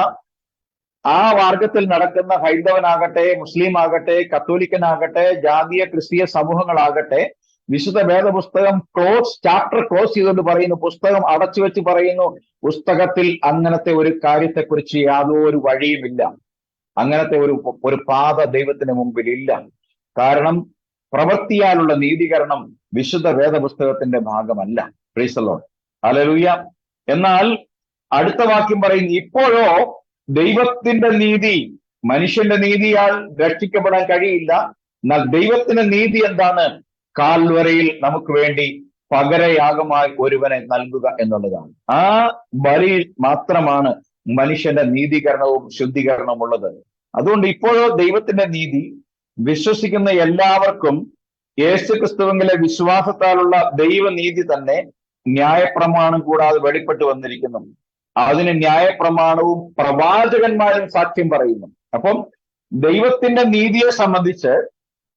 ആ മാർഗത്തിൽ നടക്കുന്ന ഹൈന്ദവനാകട്ടെ, മുസ്ലിം ആകട്ടെ, കത്തോലിക്കനാകട്ടെ, ജാതീയ ക്രിസ്തീയ സമൂഹങ്ങളാകട്ടെ, വിശുദ്ധ വേദപുസ്തകം ചാപ്റ്റർ ക്ലോസ് ചെയ്തുകൊണ്ട് പറയുന്നു, പുസ്തകം അടച്ചു വെച്ച് പറയുന്നു, പുസ്തകത്തിൽ അങ്ങനത്തെ ഒരു കാര്യത്തെക്കുറിച്ച് യാതൊരു വഴിയുമില്ല. അങ്ങനത്തെ ഒരു പാത ദൈവത്തിന് മുമ്പിൽ ഇല്ല. കാരണം പ്രവൃത്തിയാലുള്ള നീതീകരണം വിശുദ്ധ വേദപുസ്തകത്തിന്റെ ഭാഗമല്ല. Price the Lord. ഹല്ലേലൂയ. എന്നാൽ അടുത്ത വാക്യം പറയുന്നു: ഇപ്പോഴോ ദൈവത്തിന്റെ നീതി, മനുഷ്യന്റെ നീതിയാൽ രക്ഷിക്കപ്പെടാൻ കഴിയില്ല. എന്നാൽ ദൈവത്തിന്റെ നീതി എന്താണ്? കാൽവരയിൽ നമുക്ക് വേണ്ടി പകരയാഗമായി ഒരുവനെ നൽകുക എന്നുള്ളതാണ്. ആ ബലിയിൽ മാത്രമാണ് മനുഷ്യന്റെ നീതീകരണവും ശുദ്ധീകരണവും ഉള്ളത്. അതുകൊണ്ട് ഇപ്പോഴോ ദൈവത്തിന്റെ നീതി വിശ്വസിക്കുന്ന എല്ലാവർക്കും യേശുക്രിസ്തുവിലെ വിശ്വാസത്താലുള്ള ദൈവനീതി തന്നെ ന്യായപ്രമാണം കൂടാതെ വെളിപ്പെട്ട് വന്നിരിക്കുന്നു. അതിന് ന്യായപ്രമാണവും പ്രവാചകന്മാരും സാക്ഷ്യം പറയുന്നു. അപ്പം ദൈവത്തിന്റെ നീതിയെ സംബന്ധിച്ച്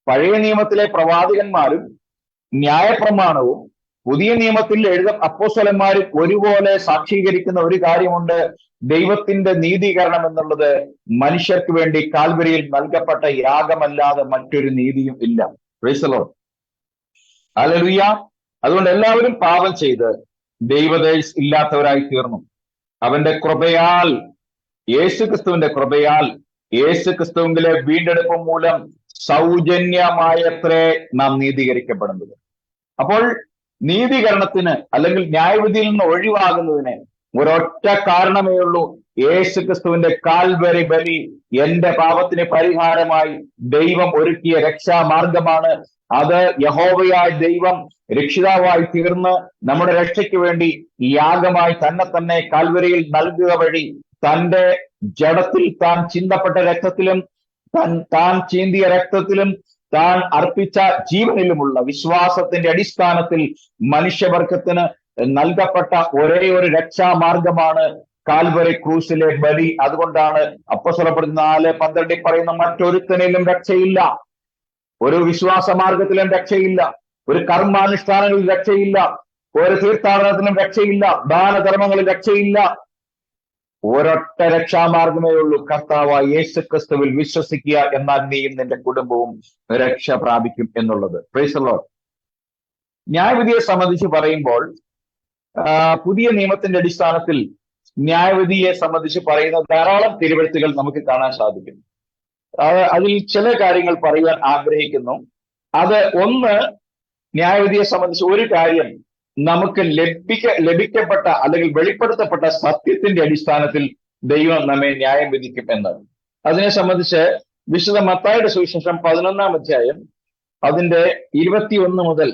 പഴയ നിയമത്തിലെ പ്രവാചകന്മാരും ന്യായപ്രമാണവും പുതിയ നിയമത്തിൽ അപ്പോസ്തലന്മാരും ഒരുപോലെ സാക്ഷീകരിക്കുന്ന ഒരു കാര്യമുണ്ട്: ദൈവത്തിന്റെ നീതീകരണം എന്നുള്ളത് മനുഷ്യർക്ക് വേണ്ടി കാൽവരിയിൽ നൽകപ്പെട്ട യാഗമല്ലാതെ മറ്റൊരു നീതിയും ഇല്ല. Price the Lord. ഹല്ലേലൂയ. അതുകൊണ്ട് എല്ലാവരും പാപം ചെയ്ത് ദൈവതേജസ് ഇല്ലാത്തവരായി തീർന്നു. അവന്റെ കൃപയാൽ, യേശുക്രിസ്തുവിന്റെ കൃപയാൽ, യേശുക്രിസ്തുവിലെ വീണ്ടെടുപ്പ് മൂലം സൗജന്യമായത്രേ നാം നീതീകരിക്കപ്പെടുന്നത്. അപ്പോൾ നീതീകരണത്തിന് അല്ലെങ്കിൽ ന്യായവിധിയിൽ നിന്ന് ഒഴിവാകുന്നതിന് ഒരൊറ്റ കാരണമേ ഉള്ളൂ: യേശുക്രിസ്തുവിന്റെ കാൽവരി ബലി എന്റെ പാപത്തിന് പരിഹാരമായി ദൈവം ഒരുക്കിയ രക്ഷാമാർഗമാണ്. അത് യഹോവയായ ദൈവം രക്ഷിതാവായി തീർന്ന് നമ്മുടെ രക്ഷയ്ക്ക് വേണ്ടി യാഗമായി തന്നെ കാൽവരിയിൽ നൽകുക വഴി തന്റെ ജഡത്തിൽ താൻ ചിന്തപ്പെട്ട രക്തത്തിലും താൻ ചീന്തിയ രക്തത്തിലും താൻ അർപ്പിച്ച ജീവനിലുമുള്ള വിശ്വാസത്തിന്റെ അടിസ്ഥാനത്തിൽ മനുഷ്യവർഗത്തിന് നൽകപ്പെട്ട ഒരേ ഒരു രക്ഷാമാർഗമാണ് കാൽവരി ക്രൂസിലെ ബലി. അതുകൊണ്ടാണ് അപ്പോസ്തലപ്രവൃത്തി 4:12 പറയുന്ന: മറ്റൊരുത്തനിലും രക്ഷയില്ല, ഒരു വിശ്വാസ മാർഗത്തിലും രക്ഷയില്ല, ഒരു കർമാനുഷ്ഠാനങ്ങളിൽ രക്ഷയില്ല, ഒരു തീർത്ഥാടനത്തിലും രക്ഷയില്ല, ദാനധർമ്മങ്ങളിൽ രക്ഷയില്ല. ഒരൊറ്റ രക്ഷാമാർഗമേ ഉള്ളൂ: കർത്താവായ യേശുക്രിസ്തുവിൽ വിശ്വസിക്കുക, എന്നാൽ നീയും നിന്റെ കുടുംബവും രക്ഷ പ്രാപിക്കും എന്നുള്ളത്. Price the Lord. ന്യായവിധിയെ സംബന്ധിച്ച് പറയുമ്പോൾ പുതിയ നിയമത്തിന്റെ അടിസ്ഥാനത്തിൽ ന്യായവിധിയെ സംബന്ധിച്ച് പറയുന്ന ധാരാളം തിരുവെഴുത്തുകൾ നമുക്ക് കാണാൻ സാധിക്കും. അതിൽ ചില കാര്യങ്ങൾ പറയാൻ ആഗ്രഹിക്കുന്നു. അത് ഒന്ന്, ന്യായവിധിയെ സംബന്ധിച്ച് ഒരു കാര്യം നമുക്ക് ലഭിക്കപ്പെട്ട അല്ലെങ്കിൽ വെളിപ്പെടുത്തപ്പെട്ട സത്യത്തിന്റെ അടിസ്ഥാനത്തിൽ ദൈവം നമ്മെ ന്യായം വിധിക്കും എന്ന്. അതിനെ സംബന്ധിച്ച് വിശുദ്ധ മത്തായിയുടെ സുവിശേഷം 11-ാം അധ്യായം അതിന്റെ 21 മുതൽ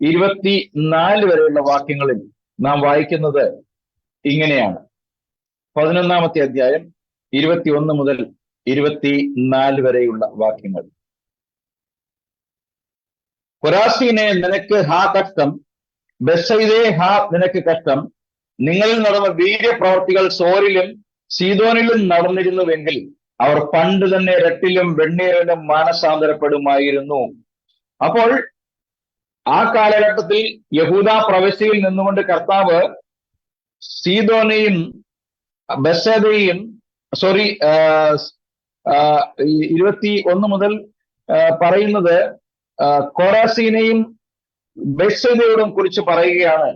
24 വരെയുള്ള വാക്യങ്ങളിൽ നാം വായിക്കുന്നത് ഇങ്ങനെയാണ്. 11-ാമത്തെ അധ്യായം 21 മുതൽ 24 വരെയുള്ള വാക്യങ്ങൾ. കൊരാസീനെ, നിനക്ക് ഹാ കഷ്ടം! ബെത്സയിദേ, ഹാ നിനക്ക് കഷ്ടം! നിങ്ങളിൽ നടന്ന വീര്യപ്രവർത്തികൾ സോരിലും സീദോനിലും നടന്നിരുന്നുവെങ്കിൽ അവർ പണ്ട് തന്നെ രട്ടിലും വെണ്ണീരിലും മാനസാന്തരപ്പെടുമായിരുന്നു. അപ്പോൾ ആ കാലഘട്ടത്തിൽ യഹൂദ പ്രവിശ്യയിൽ നിന്നുകൊണ്ട് കർത്താവ് സീദോനെയും ബെത്സയിദയെയും 21 മുതൽ പറയുന്നത് കൊറാസീനെയും ബെത്സയിദയോടും കുറിച്ച് പറയുകയാണ്.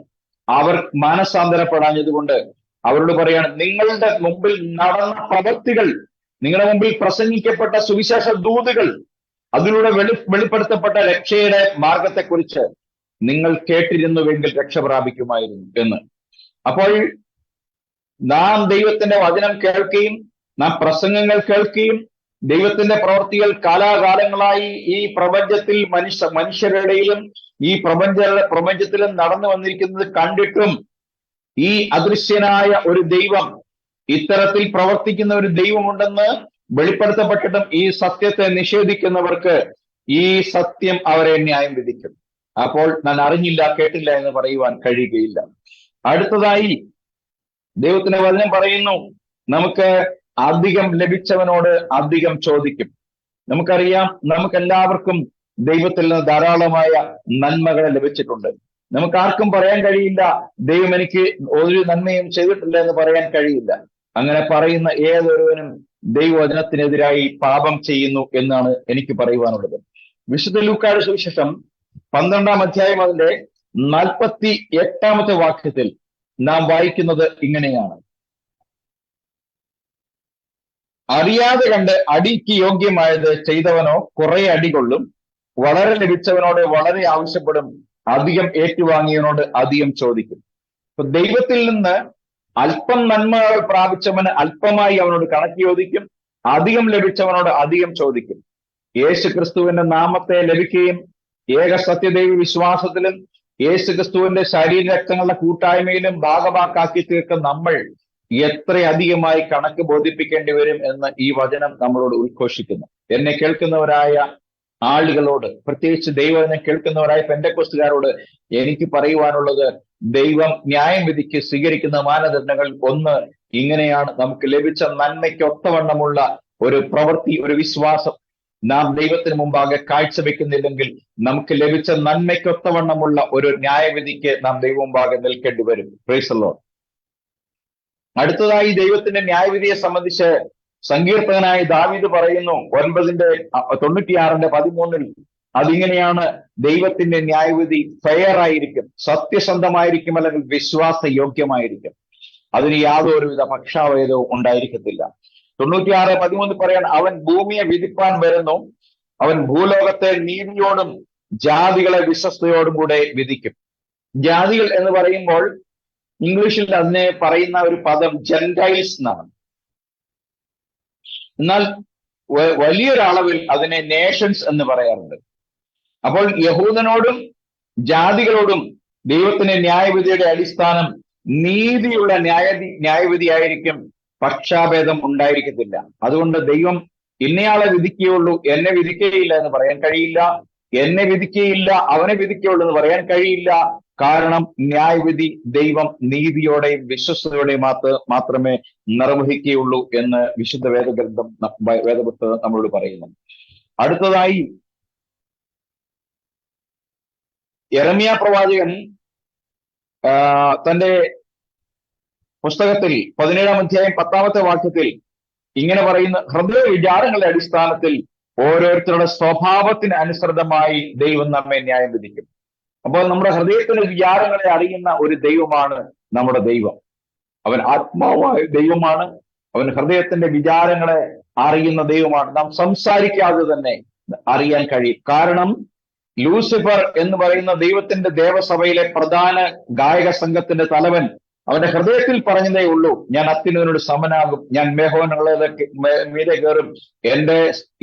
അവർ മാനസാന്തരപ്പെടാഞ്ഞതുകൊണ്ട് അവരോട് പറയാണ്, നിങ്ങളുടെ മുമ്പിൽ നടന്ന പ്രവൃത്തികൾ, നിങ്ങളുടെ മുമ്പിൽ പ്രസംഗിക്കപ്പെട്ട സുവിശേഷ ദൂതുകൾ, അതിലൂടെ വെളിപ്പെടുത്തപ്പെട്ട രക്ഷയുടെ മാർഗത്തെക്കുറിച്ച് നിങ്ങൾ കേട്ടിരുന്നുവെങ്കിൽ രക്ഷ പ്രാപിക്കുമായിരുന്നു എന്ന്. അപ്പോൾ നാം ദൈവത്തിന്റെ വചനം കേൾക്കുകയും നാം പ്രസംഗങ്ങൾ കേൾക്കുകയും ദൈവത്തിന്റെ പ്രവൃത്തികൾ കാലാകാലങ്ങളായി ഈ പ്രപഞ്ചത്തിൽ മനുഷ്യരുടെയും ഈ പ്രപഞ്ചത്തിലും നടന്നു വന്നിരിക്കുന്നത് കണ്ടിട്ടും ഈ അദൃശ്യനായ ഒരു ദൈവം, ഇത്തരത്തിൽ പ്രവർത്തിക്കുന്ന ഒരു ദൈവമുണ്ടെന്ന് വെളിപ്പെടുത്തപ്പെട്ടിട്ടും ഈ സത്യത്തെ നിഷേധിക്കുന്നവർക്ക് ഈ സത്യം അവരെ ന്യായം വിധിക്കും. അപ്പോൾ ഞാൻ അറിഞ്ഞില്ല, കേട്ടില്ല എന്ന് പറയുവാൻ കഴിയുകയില്ല. അടുത്തതായി ദൈവത്തിന്റെ വചനം പറയുന്നു, നമുക്ക് അധികം ലഭിച്ചവനോട് അധികം ചോദിക്കും. നമുക്കറിയാം, നമുക്കെല്ലാവർക്കും ദൈവത്തിൽ നിന്ന് ധാരാളമായ നന്മകളെ ലഭിച്ചിട്ടുണ്ട്. നമുക്ക് ആർക്കും പറയാൻ കഴിയില്ല ദൈവം എനിക്ക് ഒരു നന്മയും ചെയ്തിട്ടില്ല എന്ന് പറയാൻ കഴിയില്ല. അങ്ങനെ പറയുന്ന ഏതൊരുവനും ദൈവവചനത്തിനെതിരായി പാപം ചെയ്യുന്നു എന്നാണ് എനിക്ക് പറയുവാനുള്ളത്. വിശുദ്ധ ലൂക്കായുടെ സുവിശേഷം 12-ാം അധ്യായം അതിന്റെ 48-ാമത്തെ വാക്യത്തിൽ നാം വായിക്കുന്നത് ഇങ്ങനെയാണ്: അറിയാതെ കണ്ട് അടിക്ക് യോഗ്യമായത് ചെയ്തവനോ കുറെ അടികൊള്ളും, വളരെ ലഭിച്ചവനോട് വളരെ ആവശ്യപ്പെടും, അധികം ഏറ്റുവാങ്ങിയവനോട് അധികം ചോദിക്കും. അപ്പൊ ദൈവത്തിൽ നിന്ന് അല്പം നന്മകൾ പ്രാപിച്ചവന് അല്പമായി അവനോട് കണക്ക് ചോദിക്കും, അധികം ലഭിച്ചവനോട് അധികം ചോദിക്കും. യേശു ക്രിസ്തുവിന്റെ നാമത്തെ ലഭിക്കുകയും ഏക സത്യദൈവ വിശ്വാസത്തിലും യേശു ക്രിസ്തുവിന്റെ ശരീരരക്തങ്ങളുടെ കൂട്ടായ്മയിലും ഭാഗമാക്കാക്കി തീർക്കുന്ന നമ്മൾ എത്രയധികമായി കണക്ക് ബോധിപ്പിക്കേണ്ടി വരും എന്ന് ഈ വചനം നമ്മളോട് ഉദ്ഘോഷിക്കുന്നു. എന്നെ കേൾക്കുന്നവരായ ആളുകളോട്, പ്രത്യേകിച്ച് ദൈവത്തിനെ കേൾക്കുന്നവരായ പെന്തക്കോസ്തുകാരോട് എനിക്ക് പറയുവാനുള്ളത്, ദൈവം ന്യായം വിധിക്ക് സ്വീകരിക്കുന്ന മാനദണ്ഡങ്ങൾ ഒന്ന് ഇങ്ങനെയാണ്: നമുക്ക് ലഭിച്ച നന്മയ്ക്ക് ഒത്തവണ്ണമുള്ള ഒരു പ്രവൃത്തി, ഒരു വിശ്വാസം നാം ദൈവത്തിന് മുമ്പാകെ കാഴ്ചവെക്കുന്നില്ലെങ്കിൽ നമുക്ക് ലഭിച്ച നന്മയ്ക്കൊത്തവണ്ണമുള്ള ഒരു ന്യായവിധിക്ക് നാം ദൈവം മുമ്പാകെ നിൽക്കേണ്ടി വരും. Price the Lord. അടുത്തതായി ദൈവത്തിന്റെ ന്യായവിധിയെ സംബന്ധിച്ച് സങ്കീർത്തകനായ ദാവീദ് പറയുന്നു 96:13 അതിങ്ങനെയാണ്: ദൈവത്തിന്റെ ന്യായവിധി ഫെയർ ആയിരിക്കും, സത്യസന്ധമായിരിക്കും, അല്ലെങ്കിൽ വിശ്വാസയോഗ്യമായിരിക്കും. അതിന് യാതൊരുവിധ പക്ഷാഭേദവും ഉണ്ടായിരിക്കത്തില്ല. 96:13 പറയാണ്: അവൻ ഭൂമിയെ വിധിപ്പാൻ വരുന്നു, അവൻ ഭൂലോകത്തെ നീതിയോടും ജാതികളെ വിശ്വസ്തയോടും കൂടെ വിധിക്കും. ജാതികൾ എന്ന് പറയുമ്പോൾ ഇംഗ്ലീഷിൽ അതിനെ പറയുന്ന ഒരു പദം ജെന്റൈൽസ് എന്നാണ്. എന്നാൽ വലിയൊരളവിൽ അതിനെ നേഷൻസ് എന്ന് പറയാറുണ്ട്. അപ്പോൾ യഹൂദനോടും ജാതികളോടും ദൈവത്തിന്റെ ന്യായവിധിയുടെ അടിസ്ഥാനം നീതിയുള്ള ന്യായവിധിയായിരിക്കും, പക്ഷാഭേദം ഉണ്ടായിരിക്കത്തില്ല. അതുകൊണ്ട് ദൈവം ഇന്നയാളെ വിധിക്കുകയുള്ളൂ, എന്നെ വിധിക്കുകയില്ല എന്ന് പറയാൻ കഴിയില്ല. എന്നെ വിധിക്കുകയില്ല, അവനെ വിധിക്കുകയുള്ളൂ എന്ന് പറയാൻ കഴിയില്ല. കാരണം ന്യായവിധി ദൈവം നീതിയോടെയും വിശ്വസ്തയോടെയും മാത്രമേ നിർവഹിക്കുകയുള്ളൂ എന്ന് വിശുദ്ധ വേദപുസ്തകം നമ്മളോട് പറയുന്നു. അടുത്തതായി യെരമ്യാ പ്രവാചകൻ തന്റെ പുസ്തകത്തിൽ 17-ാം അധ്യായം 10-ാമത്തെ വാക്യത്തിൽ ഇങ്ങനെ പറയുന്ന: ഹൃദയ വിചാരങ്ങളുടെ അടിസ്ഥാനത്തിൽ ഓരോരുത്തരുടെ സ്വഭാവത്തിന് അനുസൃതമായി ദൈവം നമ്മെ ന്യായം വിധിക്കും. അപ്പോൾ നമ്മുടെ ഹൃദയത്തിന്റെ വിചാരങ്ങളെ അറിയുന്ന ഒരു ദൈവമാണ് നമ്മുടെ ദൈവം. അവൻ ആത്മാവായ ദൈവമാണ്. അവൻ ഹൃദയത്തിന്റെ വിചാരങ്ങളെ അറിയുന്ന ദൈവമാണ്. നാം സംസാരിക്കാതെ തന്നെ അറിയാൻ കഴിയും. കാരണം ലൂസിഫർ എന്ന് പറയുന്ന ദൈവത്തിന്റെ ദേവസഭയിലെ പ്രധാന ഗായക സംഘത്തിന്റെ തലവൻ അവന്റെ ഹൃദയത്തിൽ പറഞ്ഞതേ ഉള്ളൂ, ഞാൻ അത്യുന്നതനോട് സമനാകും, ഞാൻ മേഘോനുള്ളതൊക്കെ മീതെ കയറും, എന്റെ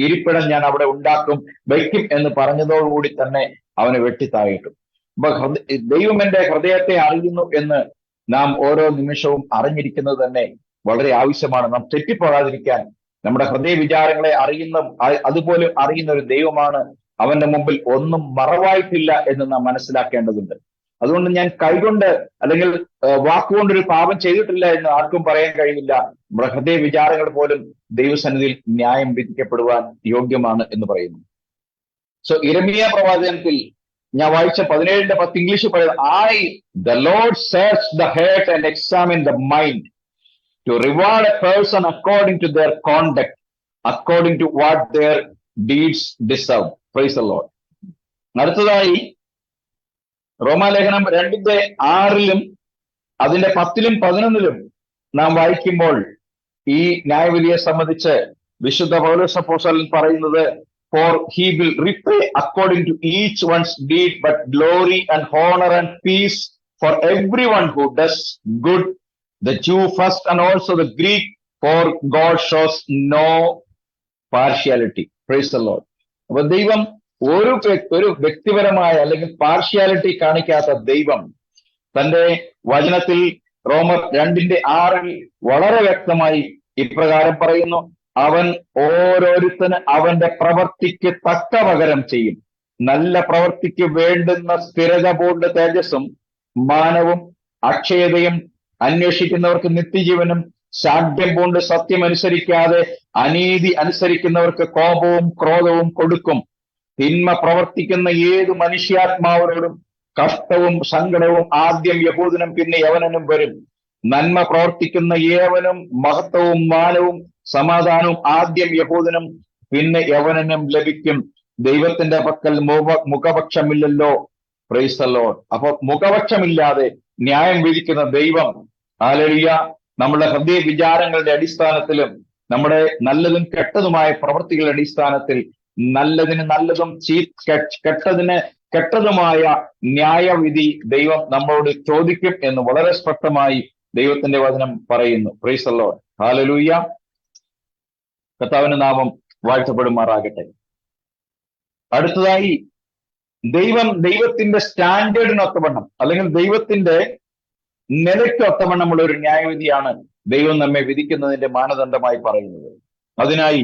ഇരിപ്പിടം ഞാൻ അവിടെ ഉണ്ടാക്കും വയ്ക്കും എന്ന് പറഞ്ഞതോടുകൂടി തന്നെ അവനെ വെട്ടിത്തായിട്ടു. അപ്പൊ ദൈവം എന്റെ ഹൃദയത്തെ അറിയുന്നു എന്ന് നാം ഓരോ നിമിഷവും അറിഞ്ഞിരിക്കുന്നത് തന്നെ വളരെ ആവശ്യമാണ്. നാം തെറ്റിപ്പോകാതിരിക്കാൻ നമ്മുടെ ഹൃദയ വിചാരങ്ങളെ അറിയുന്ന അതുപോലെ അറിയുന്ന ഒരു ദൈവമാണ്. അവന്റെ മുമ്പിൽ ഒന്നും മറവായിട്ടില്ല എന്ന് നാം മനസ്സിലാക്കേണ്ടതുണ്ട്. അതുകൊണ്ട് ഞാൻ കൈകൊണ്ട് അല്ലെങ്കിൽ വാക്കുകൊണ്ടൊരു പാപം ചെയ്തിട്ടില്ല എന്ന് ആർക്കും പറയാൻ കഴിയില്ല. നമ്മുടെ ഹൃദയ വിചാരങ്ങൾ പോലും ദൈവസന്നിധിയിൽ ന്യായം വിധിക്കപ്പെടുവാൻ യോഗ്യമാണ് എന്ന് പറയുന്നു. സോ ഇരമിയ പ്രവാചകത്തിൽ ഞാൻ വായിച്ച 17:10 ഇംഗ്ലീഷിൽ പറയുന്നത്, the Lord search the heart and examine the mind to reward a person according to their conduct, according to what their deeds deserve. Praise the Lord. അടുത്തതായി റോമാലേഖനം 2:6 അതിന്റെ 10 11 നാം വായിക്കുമ്പോൾ ഈ ന്യായവിധിയെ സംബന്ധിച്ച് വിശുദ്ധ പൗലോസ് അപ്പോസ്തലൻ പറയുന്നത്, for he will repay according to each one's deed, but glory and honor and peace for everyone who does good, the Jew first and also the Greek, for God shows no partiality. Praise the Lord. അപ്പൊ ദൈവം ഒരു വ്യക്തിപരമായ അല്ലെങ്കിൽ partiality കാണിക്കാത്ത ദൈവം തന്റെ വചനത്തിൽ റോമർ 2:6 വളരെ വ്യക്തമായി ഇപ്രകാരം പറയുന്നു, അവൻ ഓരോരുത്തന് അവന്റെ പ്രവൃത്തിക്ക് തക്ക പകരം ചെയ്യും. നല്ല പ്രവൃത്തിക്ക് വേണ്ടുന്ന സ്ഥിരത പൂണ്ട തേജസ്സും മാനവും അക്ഷയതയും അന്വേഷിക്കുന്നവർക്ക് നിത്യജീവനും, ശാഠ്യം പൂണ്ട് സത്യം അനുസരിക്കാതെ അനീതി അനുസരിക്കുന്നവർക്ക് കോപവും ക്രോധവും കൊടുക്കും. തിന്മ പ്രവർത്തിക്കുന്ന ഏത് മനുഷ്യാത്മാവിനോടും കഷ്ടവും സങ്കടവും ആദ്യം യഹൂദനും പിന്നെ യവനനും വരും. നന്മ പ്രവർത്തിക്കുന്ന ഏവനും മഹത്വവും മാനവും സമാധാനവും ആദ്യം യഹൂദനും പിന്നെ യവനനും ലഭിക്കും. ദൈവത്തിന്റെ പക്കൽ മുഖപക്ഷമില്ലല്ലോ. Price the Lord. അപ്പൊ മുഖപക്ഷമില്ലാതെ ന്യായം വിധിക്കുന്ന ദൈവം, ഹല്ലേലൂയ, നമ്മുടെ ഹൃദയ വിചാരങ്ങളുടെ അടിസ്ഥാനത്തിലും നമ്മുടെ നല്ലതും കെട്ടതുമായ പ്രവൃത്തികളുടെ അടിസ്ഥാനത്തിൽ നല്ലതിന് നല്ലതും കെട്ടതിന് കെട്ടതുമായ ന്യായവിധി ദൈവം നമ്മളോട് ചോദിക്കും എന്ന് വളരെ സ്പഷ്ടമായി ദൈവത്തിന്റെ വചനം പറയുന്നു. Price the Lord. ഹല്ലേലൂയ. കർത്താവിന്റെ നാമം വാഴ്ത്തപ്പെടുമാറാകട്ടെ. അടുത്തതായി ദൈവത്തിന്റെ സ്റ്റാൻഡേർഡിനൊത്തവണ്ണം അല്ലെങ്കിൽ ദൈവത്തിന്റെ നിലയ്ക്കൊത്തവണ്ണമുള്ള ഒരു ന്യായവിധിയാണ് ദൈവം നമ്മെ വിധിക്കുന്നതിന്റെ മാനദണ്ഡമായി പറയുന്നത്. അതിനായി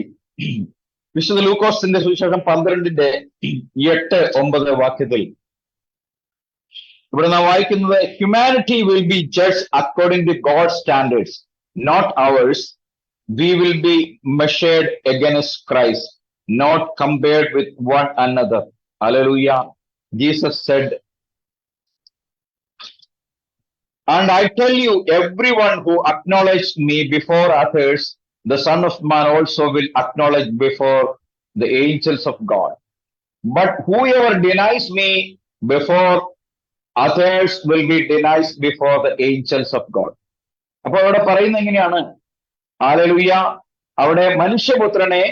വിശുദ്ധ ലൂക്കോസിന്റെ സുവിശേഷം 12:8-9 വാക്യത്തിൽ ഇവിടെ നാം വായിക്കുന്നത്, humanity will be judge according to God standards, not ours. We will be measured against Christ, not compared with one another. Hallelujah. Jesus said, and I tell you, everyone who acknowledges me before others, the Son of Man also will acknowledge before the angels of God. But whoever denies me before others will be denied before the angels of God. അപ്പോൾ അവിടെ പറയുന്നത് എങ്ങനെയാണ്? Hallelujah. അവിടെ മനുഷ്യപുത്രനെ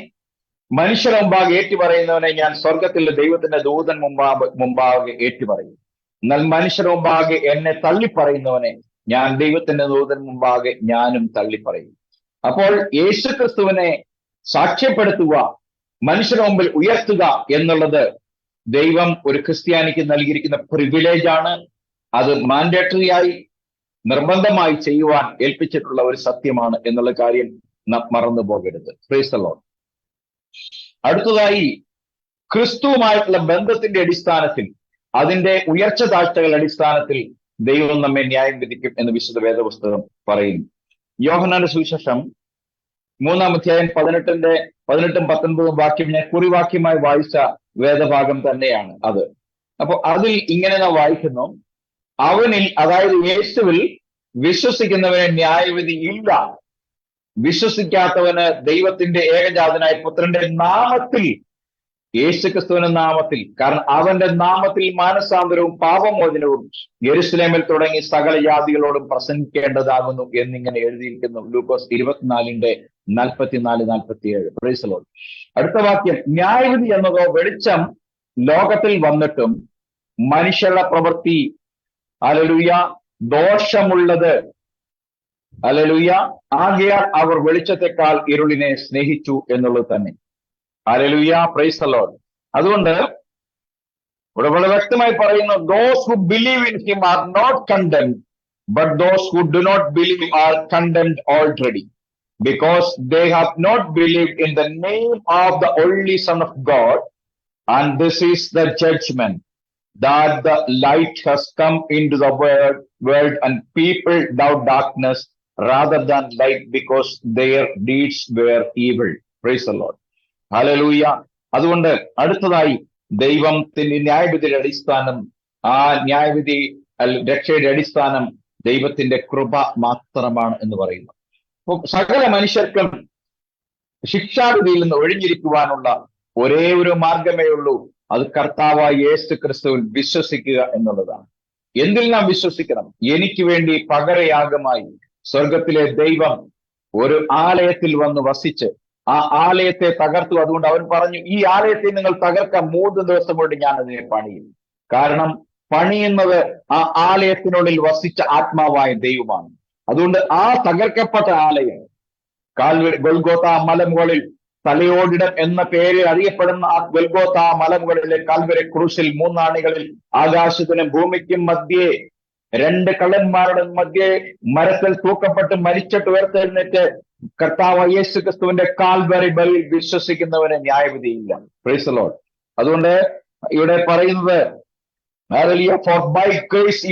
മനുഷ്യരുടെ മുമ്പാകെ ഏറ്റുപറയുന്നവനെ ഞാൻ സ്വർഗത്തിലെ ദൈവത്തിന്റെ ദൂതൻ മുമ്പാകെ ഏറ്റുപറയും. എന്നാൽ മനുഷ്യരുടെ മുമ്പാകെ എന്നെ തള്ളിപ്പറയുന്നവനെ ഞാൻ ദൈവത്തിന്റെ ദൂതൻ മുമ്പാകെ ഞാനും തള്ളിപ്പറയും. അപ്പോൾ യേശുക്രിസ്തുവിനെ സാക്ഷ്യപ്പെടുത്തുക, മനുഷ്യരുടെ മുമ്പിൽ ഉയർത്തുക എന്നുള്ളത് ദൈവം ഒരു ക്രിസ്ത്യാനിക്ക് നൽകിയിരിക്കുന്ന പ്രിവിലേജ് ആണ്. അത് മാൻഡേറ്ററി ആയി നിർബന്ധമായി ചെയ്യുവാൻ ഏൽപ്പിച്ചിട്ടുള്ള ഒരു സത്യമാണ് എന്നുള്ള കാര്യം മറന്നു പോകരുത്. Price the Lord. അടുത്തതായി ക്രിസ്തുവുമായിട്ടുള്ള ബന്ധത്തിന്റെ അടിസ്ഥാനത്തിൽ, അതിന്റെ ഉയർച്ച താഴ്ചകളുടെ അടിസ്ഥാനത്തിൽ ദൈവം നമ്മെ ന്യായം വിധിക്കും എന്ന് വിശുദ്ധ വേദപുസ്തകം പറയുന്നു. യോഹന്നാന്റെ സുവിശേഷം 3-ാം അധ്യായം 18-19 വാക്യം ഞാൻ കുറിവാക്യമായി വായിച്ച വേദഭാഗം തന്നെയാണ് അത്. അപ്പൊ അതിൽ ഇങ്ങനെ നാം വായിക്കുന്നു, അവനിൽ, അതായത് യേശുവിൽ വിശ്വസിക്കുന്നവന് ന്യായവിധി ഇല്ല. വിശ്വസിക്കാത്തവന് ദൈവത്തിന്റെ ഏകജാതനായ പുത്രന്റെ നാമത്തിൽ, യേശുക്രിസ്തുവിന്റെ നാമത്തിൽ, കാരണം അവന്റെ നാമത്തിൽ മാനസാന്തരവും പാപമോചനവും യെരുശലേമിൽ തുടങ്ങി സകല ജാതികളോടും പ്രസംഗിക്കേണ്ടതാകുന്നു എന്നിങ്ങനെ എഴുതിയിരിക്കുന്നു. ലൂക്കോസ് 24:44-47. Price the Lord. അടുത്ത വാക്യം, ന്യായവിധി എന്നതോ വെളിച്ചം ലോകത്തിൽ വന്നിട്ടും മനുഷ്യരുടെ പ്രവൃത്തി ഹല്ലേലൂയ ദോഷമുള്ളത് ഹല്ലേലൂയ ആകയാൽ അവർ വെളിച്ചത്തെക്കാൾ ഇരുളിനെ സ്നേഹിച്ചു എന്നുള്ളത് തന്നെ. Hallelujah, price the Lord. അതുകൊണ്ട് ഇവിടെ വളരെ വ്യക്തമായി പറയുന്നു, those who believe in him are not condemned, but those who do not believe are condemned already, because they have not believed in the name of the only Son of God. And this is the judgment, that the light has come into the world, and people love darkness rather than light, because their deeds were evil. Praise the Lord. Hallelujah. അതുകൊണ്ട് അടുത്തതായി ദൈവത്തിന്റെ ന്യായവിധിയുടെ അടിസ്ഥാനം, ആ ന്യായവിധി രക്ഷയുടെ അടിസ്ഥാനം ദൈവത്തിന്റെ കൃപ മാത്രമാണ് എന്ന് പറയുന്നു. അപ്പൊ സകല മനുഷ്യർക്കും ശിക്ഷാവിധിയിൽ നിന്ന് ഒഴിഞ്ഞിരിക്കുവാനുള്ള ഒരേ ഒരു മാർഗമേ ഉള്ളൂ, അത് കർത്താവായ യേശു ക്രിസ്തുവിൽ വിശ്വസിക്കുക എന്നുള്ളതാണ്. എന്തിൽ നാം വിശ്വസിക്കണം? എനിക്ക് വേണ്ടി പകരയാഗമായി സ്വർഗത്തിലെ ദൈവം ഒരു ആലയത്തിൽ വന്ന് വസിച്ച് ആ ആലയത്തെ തകർത്തു. അതുകൊണ്ട് അവൻ പറഞ്ഞു, ഈ ആലയത്തെ നിങ്ങൾ തകർക്കാൻ 3 ദിവസം കൊണ്ട് ഞാൻ അതിനെ പണിയും. കാരണം പണിയുന്നത് ആ ആലയത്തിനുള്ളിൽ വസിച്ച ആത്മാവായ ദൈവമാണ്. അതുകൊണ്ട് ആ തകർക്കപ്പെട്ട ആലയം ഗൊൽഗോഥ മലമുകളിൽ തലയോടിടം എന്ന പേരിൽ അറിയപ്പെടുന്ന ആ ഗൊൽഗോഥ മലമുകളിലെ കാൽവരി ക്രൂശിൽ 3 ആണികളിൽ ആകാശത്തിനും ഭൂമിക്കും മധ്യേ 2 കള്ളന്മാരുടെ മധ്യേ മരത്തിൽ തൂക്കപ്പെട്ട് മരിച്ചിട്ട് ഉയർത്തെഴുന്നേറ്റ് കർത്താവ് യേശു ക്രിസ്തുവിന്റെ കാൽവരി ബലിയിൽ വിശ്വസിക്കുന്നവന് ന്യായവിധിയില്ല. Praise the Lord. അതുകൊണ്ട് ഇവിടെ പറയുന്നത്, for by grace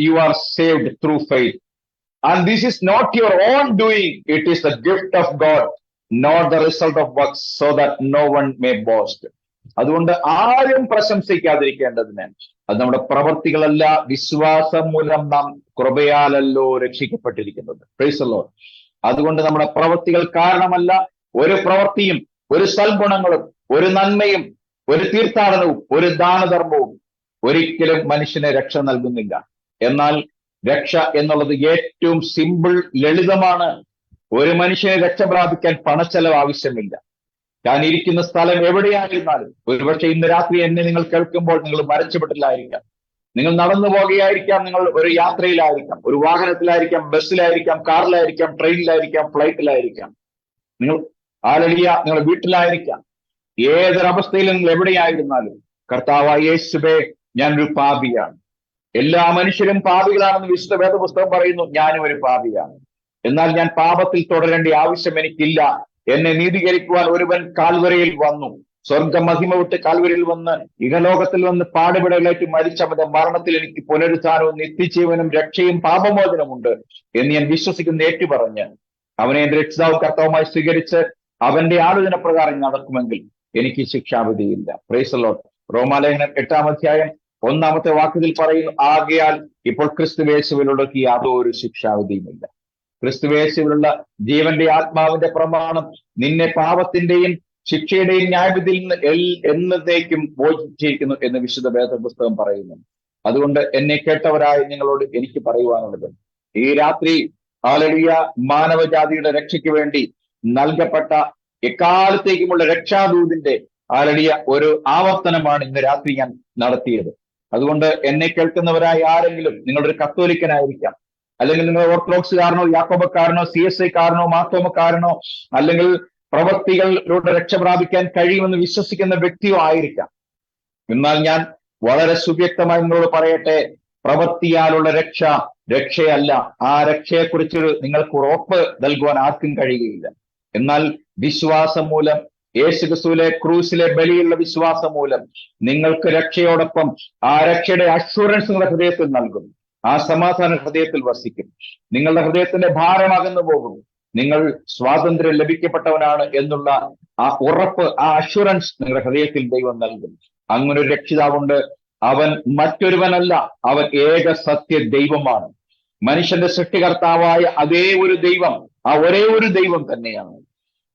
you are saved through faith, and this is not your own doing, it is the gift of God, not the result of works, so that no one may boast. അതുകൊണ്ട് ആരും പ്രശംസിക്കാതിരിക്കേണ്ടതിന്, അത് നമ്മുടെ പ്രവൃത്തികളല്ല, വിശ്വാസം മൂലം നാം കൃപയാലല്ലോ രക്ഷിക്കപ്പെട്ടിരിക്കുന്നത്. Praise the Lord. അതുകൊണ്ട് നമ്മുടെ പ്രവൃത്തികൾ കാരണമല്ല, ഒരു പ്രവൃത്തിയും ഒരു സൽഗുണങ്ങളും ഒരു നന്മയും ഒരു തീർത്ഥാടനവും ഒരു ദാനധർമ്മവും ഒരിക്കലും മനുഷ്യനെ രക്ഷ നൽകുന്നില്ല. എന്നാൽ രക്ഷ എന്നുള്ളത് ഏറ്റവും സിമ്പിൾ, ലളിതമാണ്. ഒരു മനുഷ്യനെ രക്ഷ പ്രാപിക്കാൻ പണച്ചെലവ് ആവശ്യമില്ല. ഞാൻ ഇരിക്കുന്ന സ്ഥലം എവിടെയായിരുന്നാലും, ഒരുപക്ഷെ ഇന്ന് രാത്രി എന്നെ നിങ്ങൾ കേൾക്കുമ്പോൾ നിങ്ങൾ മരച്ചുപെട്ടിലായിരിക്കാം, നിങ്ങൾ നടന്നു പോകുകയായിരിക്കാം, നിങ്ങൾ ഒരു യാത്രയിലായിരിക്കാം, ഒരു വാഹനത്തിലായിരിക്കാം, ബസ്സിലായിരിക്കാം, കാറിലായിരിക്കാം, ട്രെയിനിലായിരിക്കാം, ഫ്ലൈറ്റിലായിരിക്കാം, നിങ്ങൾ നിങ്ങളുടെ വീട്ടിലായിരിക്കാം. ഏതൊരവസ്ഥയിലും നിങ്ങൾ എവിടെയായിരുന്നാലും കർത്താവായ യേശുവേ, ഞാനൊരു പാപിയാണ്. എല്ലാ മനുഷ്യരും പാപികളാണെന്ന് വിശുദ്ധ വേദപുസ്തകം പറയുന്നു. ഞാനും ഒരു പാപിയാണ്. എന്നാൽ ഞാൻ പാപത്തിൽ തുടരേണ്ട ആവശ്യം എനിക്കില്ല. എന്നെ നീതീകരിക്കുവാൻ ഒരുവൻ കാൽവരിയിൽ വന്നു. സ്വർഗ മഹിമ വിട്ട് കാൽവരിയിൽ വന്ന് ഇഹലോകത്തിൽ വന്ന് പാടുപെടലായിട്ട് മരിച്ച അവന്റെ മരണത്തിൽ എനിക്ക് പുനരുത്ഥാനവും നിത്യജീവനും രക്ഷയും പാപമോചനമുണ്ട് എന്ന് ഞാൻ വിശ്വസിക്കുന്ന ഏറ്റുപറഞ്ഞ് അവനെ എന്റെ രക്ഷിതാവും കർത്താവുമായി സ്വീകരിച്ച് അവന്റെ ആലോചന പ്രകാരം നടക്കുമെങ്കിൽ എനിക്ക് ശിക്ഷാവിധിയില്ല. Price the Lord. റോമാലേഖനം 8-ാം അധ്യായം 1-ാമത്തെ വാക്യത്തിൽ പറയുന്നു, ആകയാൽ ഇപ്പോൾ ക്രിസ്തുയേശുവിലുള്ള യാതൊരു ശിക്ഷാവിധിയുമില്ല. ക്രിസ്തുയേശുവിലുള്ള ജീവന്റെ ആത്മാവിന്റെ പ്രമാണം നിന്നെ പാപത്തിന്റെയും ശിക്ഷയുടെയും ന്യായവിധിയിൽ നിന്ന് എന്നേക്കും മോചിച്ചിരിക്കുന്നു എന്ന് വിശുദ്ധ വേദപുസ്തകം പറയുന്നു. അതുകൊണ്ട് എന്നെ കേട്ടവരായ നിങ്ങളോട് എനിക്ക് പറയുവാനുള്ളത്, ഈ രാത്രി ഹല്ലേലൂയ മാനവജാതിയുടെ രക്ഷയ്ക്ക് വേണ്ടി നൽകപ്പെട്ട എക്കാലത്തേക്കുമുള്ള രക്ഷാദൂതിന്റെ ഹല്ലേലൂയ ഒരു ആവർത്തനമാണ് ഇന്ന് രാത്രി ഞാൻ നടത്തിയത്. അതുകൊണ്ട് എന്നെ കേൾക്കുന്നവരായ ആരെങ്കിലും, നിങ്ങളൊരു കത്തോലിക്കനായിരിക്കാം, അല്ലെങ്കിൽ നിങ്ങൾ ഓർത്തഡോക്സുകാരനോ യാക്കോബക്കാരനോ CSI കാരനോ മാർത്തോമക്കാരനോ അല്ലെങ്കിൽ പ്രവൃത്തികളിലൂടെ രക്ഷ പ്രാപിക്കാൻ കഴിയുമെന്ന് വിശ്വസിക്കുന്ന വ്യക്തിയോ ആയിരിക്കാം. എന്നാൽ ഞാൻ വളരെ സുവ്യക്തമായി നിങ്ങളോട് പറയട്ടെ, പ്രവൃത്തിയാലുള്ള രക്ഷയല്ല. ആ രക്ഷയെക്കുറിച്ച് നിങ്ങൾക്ക് ഉറപ്പ് നൽകുവാൻ ആർക്കും കഴിയുകയില്ല. എന്നാൽ വിശ്വാസം മൂലം, യേശുക്രിസ്തുവിലെ ക്രൂസിലെ ബലിയുള്ള വിശ്വാസം മൂലം നിങ്ങൾക്ക് രക്ഷയോടൊപ്പം ആ രക്ഷയുടെ അഷ്വറൻസ് നിങ്ങളുടെ ഹൃദയത്തിൽ നൽകും. ആ സമാധാനം ഹൃദയത്തിൽ വസിക്കും. നിങ്ങളുടെ ഹൃദയത്തിന്റെ ഭാരമകന്നു പോകും. നിങ്ങൾ സ്വാതന്ത്ര്യം ലഭിക്കപ്പെട്ടവനാണ് എന്നുള്ള ആ ഉറപ്പ്, ആ അഷ്വറൻസ് നിങ്ങളുടെ ഹൃദയത്തിൽ ദൈവം നൽകും. അങ്ങനെ ഒരു രക്ഷിതാവുണ്ട്. അവൻ മറ്റൊരുവനല്ല, അവൻ ഏക സത്യ ദൈവമാണ്. മനുഷ്യന്റെ സൃഷ്ടികർത്താവായ അതേ ഒരു ദൈവം, ആ ഒരേ ഒരു ദൈവം തന്നെയാണ്.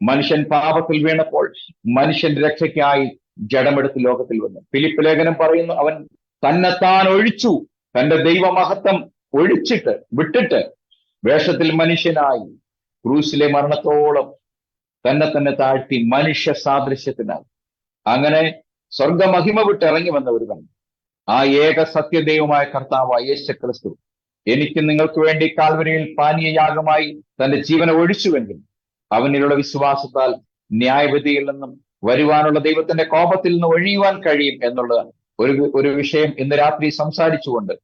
മനുഷ്യൻ പാപത്തിൽ വീണപ്പോൾ മനുഷ്യന്റെ രക്ഷയ്ക്കായി ജഡമെടുത്ത് ലോകത്തിൽ വന്നു. ഫിലിപ്പ് ലേഖനം പറയുന്നു, അവൻ തന്നെത്താൻ ഒഴിച്ചു, തന്റെ ദൈവമഹത്വം വിട്ടിട്ട് വേഷത്തിൽ മനുഷ്യനായി ക്രൂസിലെ മരണത്തോളം തന്നെ താഴ്ത്തി മനുഷ്യ സാദൃശ്യത്തിനായി. അങ്ങനെ സ്വർഗമഹിമ വിട്ട് ഇറങ്ങി വന്ന ഒരുവൻ, ആ ഏക സത്യദൈവമായ കർത്താവായ യേശു ക്രിസ്തു എനിക്ക് നിങ്ങൾക്ക് വേണ്ടി കാൽവരിയിൽ പാനീയയാഗമായി തന്റെ ജീവനെ ഒഴിച്ചുവെങ്കിൽ അവനിലുള്ള വിശ്വാസത്താൽ ന്യായവിധിയിൽ നിന്നും വരുവാനുള്ള ദൈവത്തിന്റെ കോപത്തിൽ നിന്ന് ഒഴിയുവാൻ കഴിയും എന്നുള്ള ഒരു വിഷയം ഇന്ന് രാത്രി സംസാരിച്ചുകൊണ്ട്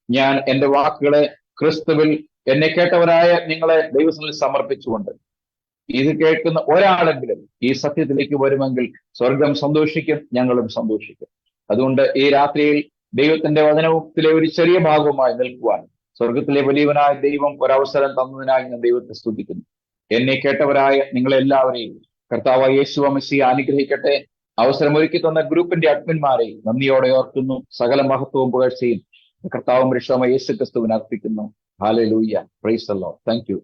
ഞാൻ എന്റെ വാക്കുകളെ ക്രിസ്തുവിൽ എന്നെ കേട്ടവരായ നിങ്ങളെ ദൈവത്തിൽ സമർപ്പിച്ചുകൊണ്ട് ഇത് കേൾക്കുന്ന ഒരാളെങ്കിലും ഈ സത്യത്തിലേക്ക് വരുമെങ്കിൽ സ്വർഗം സന്തോഷിക്കും, ഞങ്ങളും സന്തോഷിക്കും. അതുകൊണ്ട് ഈ രാത്രിയിൽ ദൈവത്തിന്റെ വചനത്തിലെ ഒരു ചെറിയ ഭാഗവുമായി നിൽക്കുവാൻ സ്വർഗത്തിലെ വലിയവനായ ദൈവം ഒരവസരം തന്നതിനായി ഞാൻ ദൈവത്തെ സ്തുതിക്കുന്നു. എന്നെ കേട്ടവരായ നിങ്ങളെല്ലാവരെയും കർത്താവായ യേശുവ മെസ്സിയ അനുഗ്രഹിക്കട്ടെ. അവസരം ഒരുക്കി തന്ന ഗ്രൂപ്പിന്റെ അഡ്മിന്മാരെ നന്ദിയോടെ ഓർക്കുന്നു. സകല മഹത്വവും പുകഴ്ചയും കർത്താവും രക്ഷമായ യേശു ക്രിസ്തുവിന് അർപ്പിക്കുന്നു. Hallelujah, price the Lord. Thank you.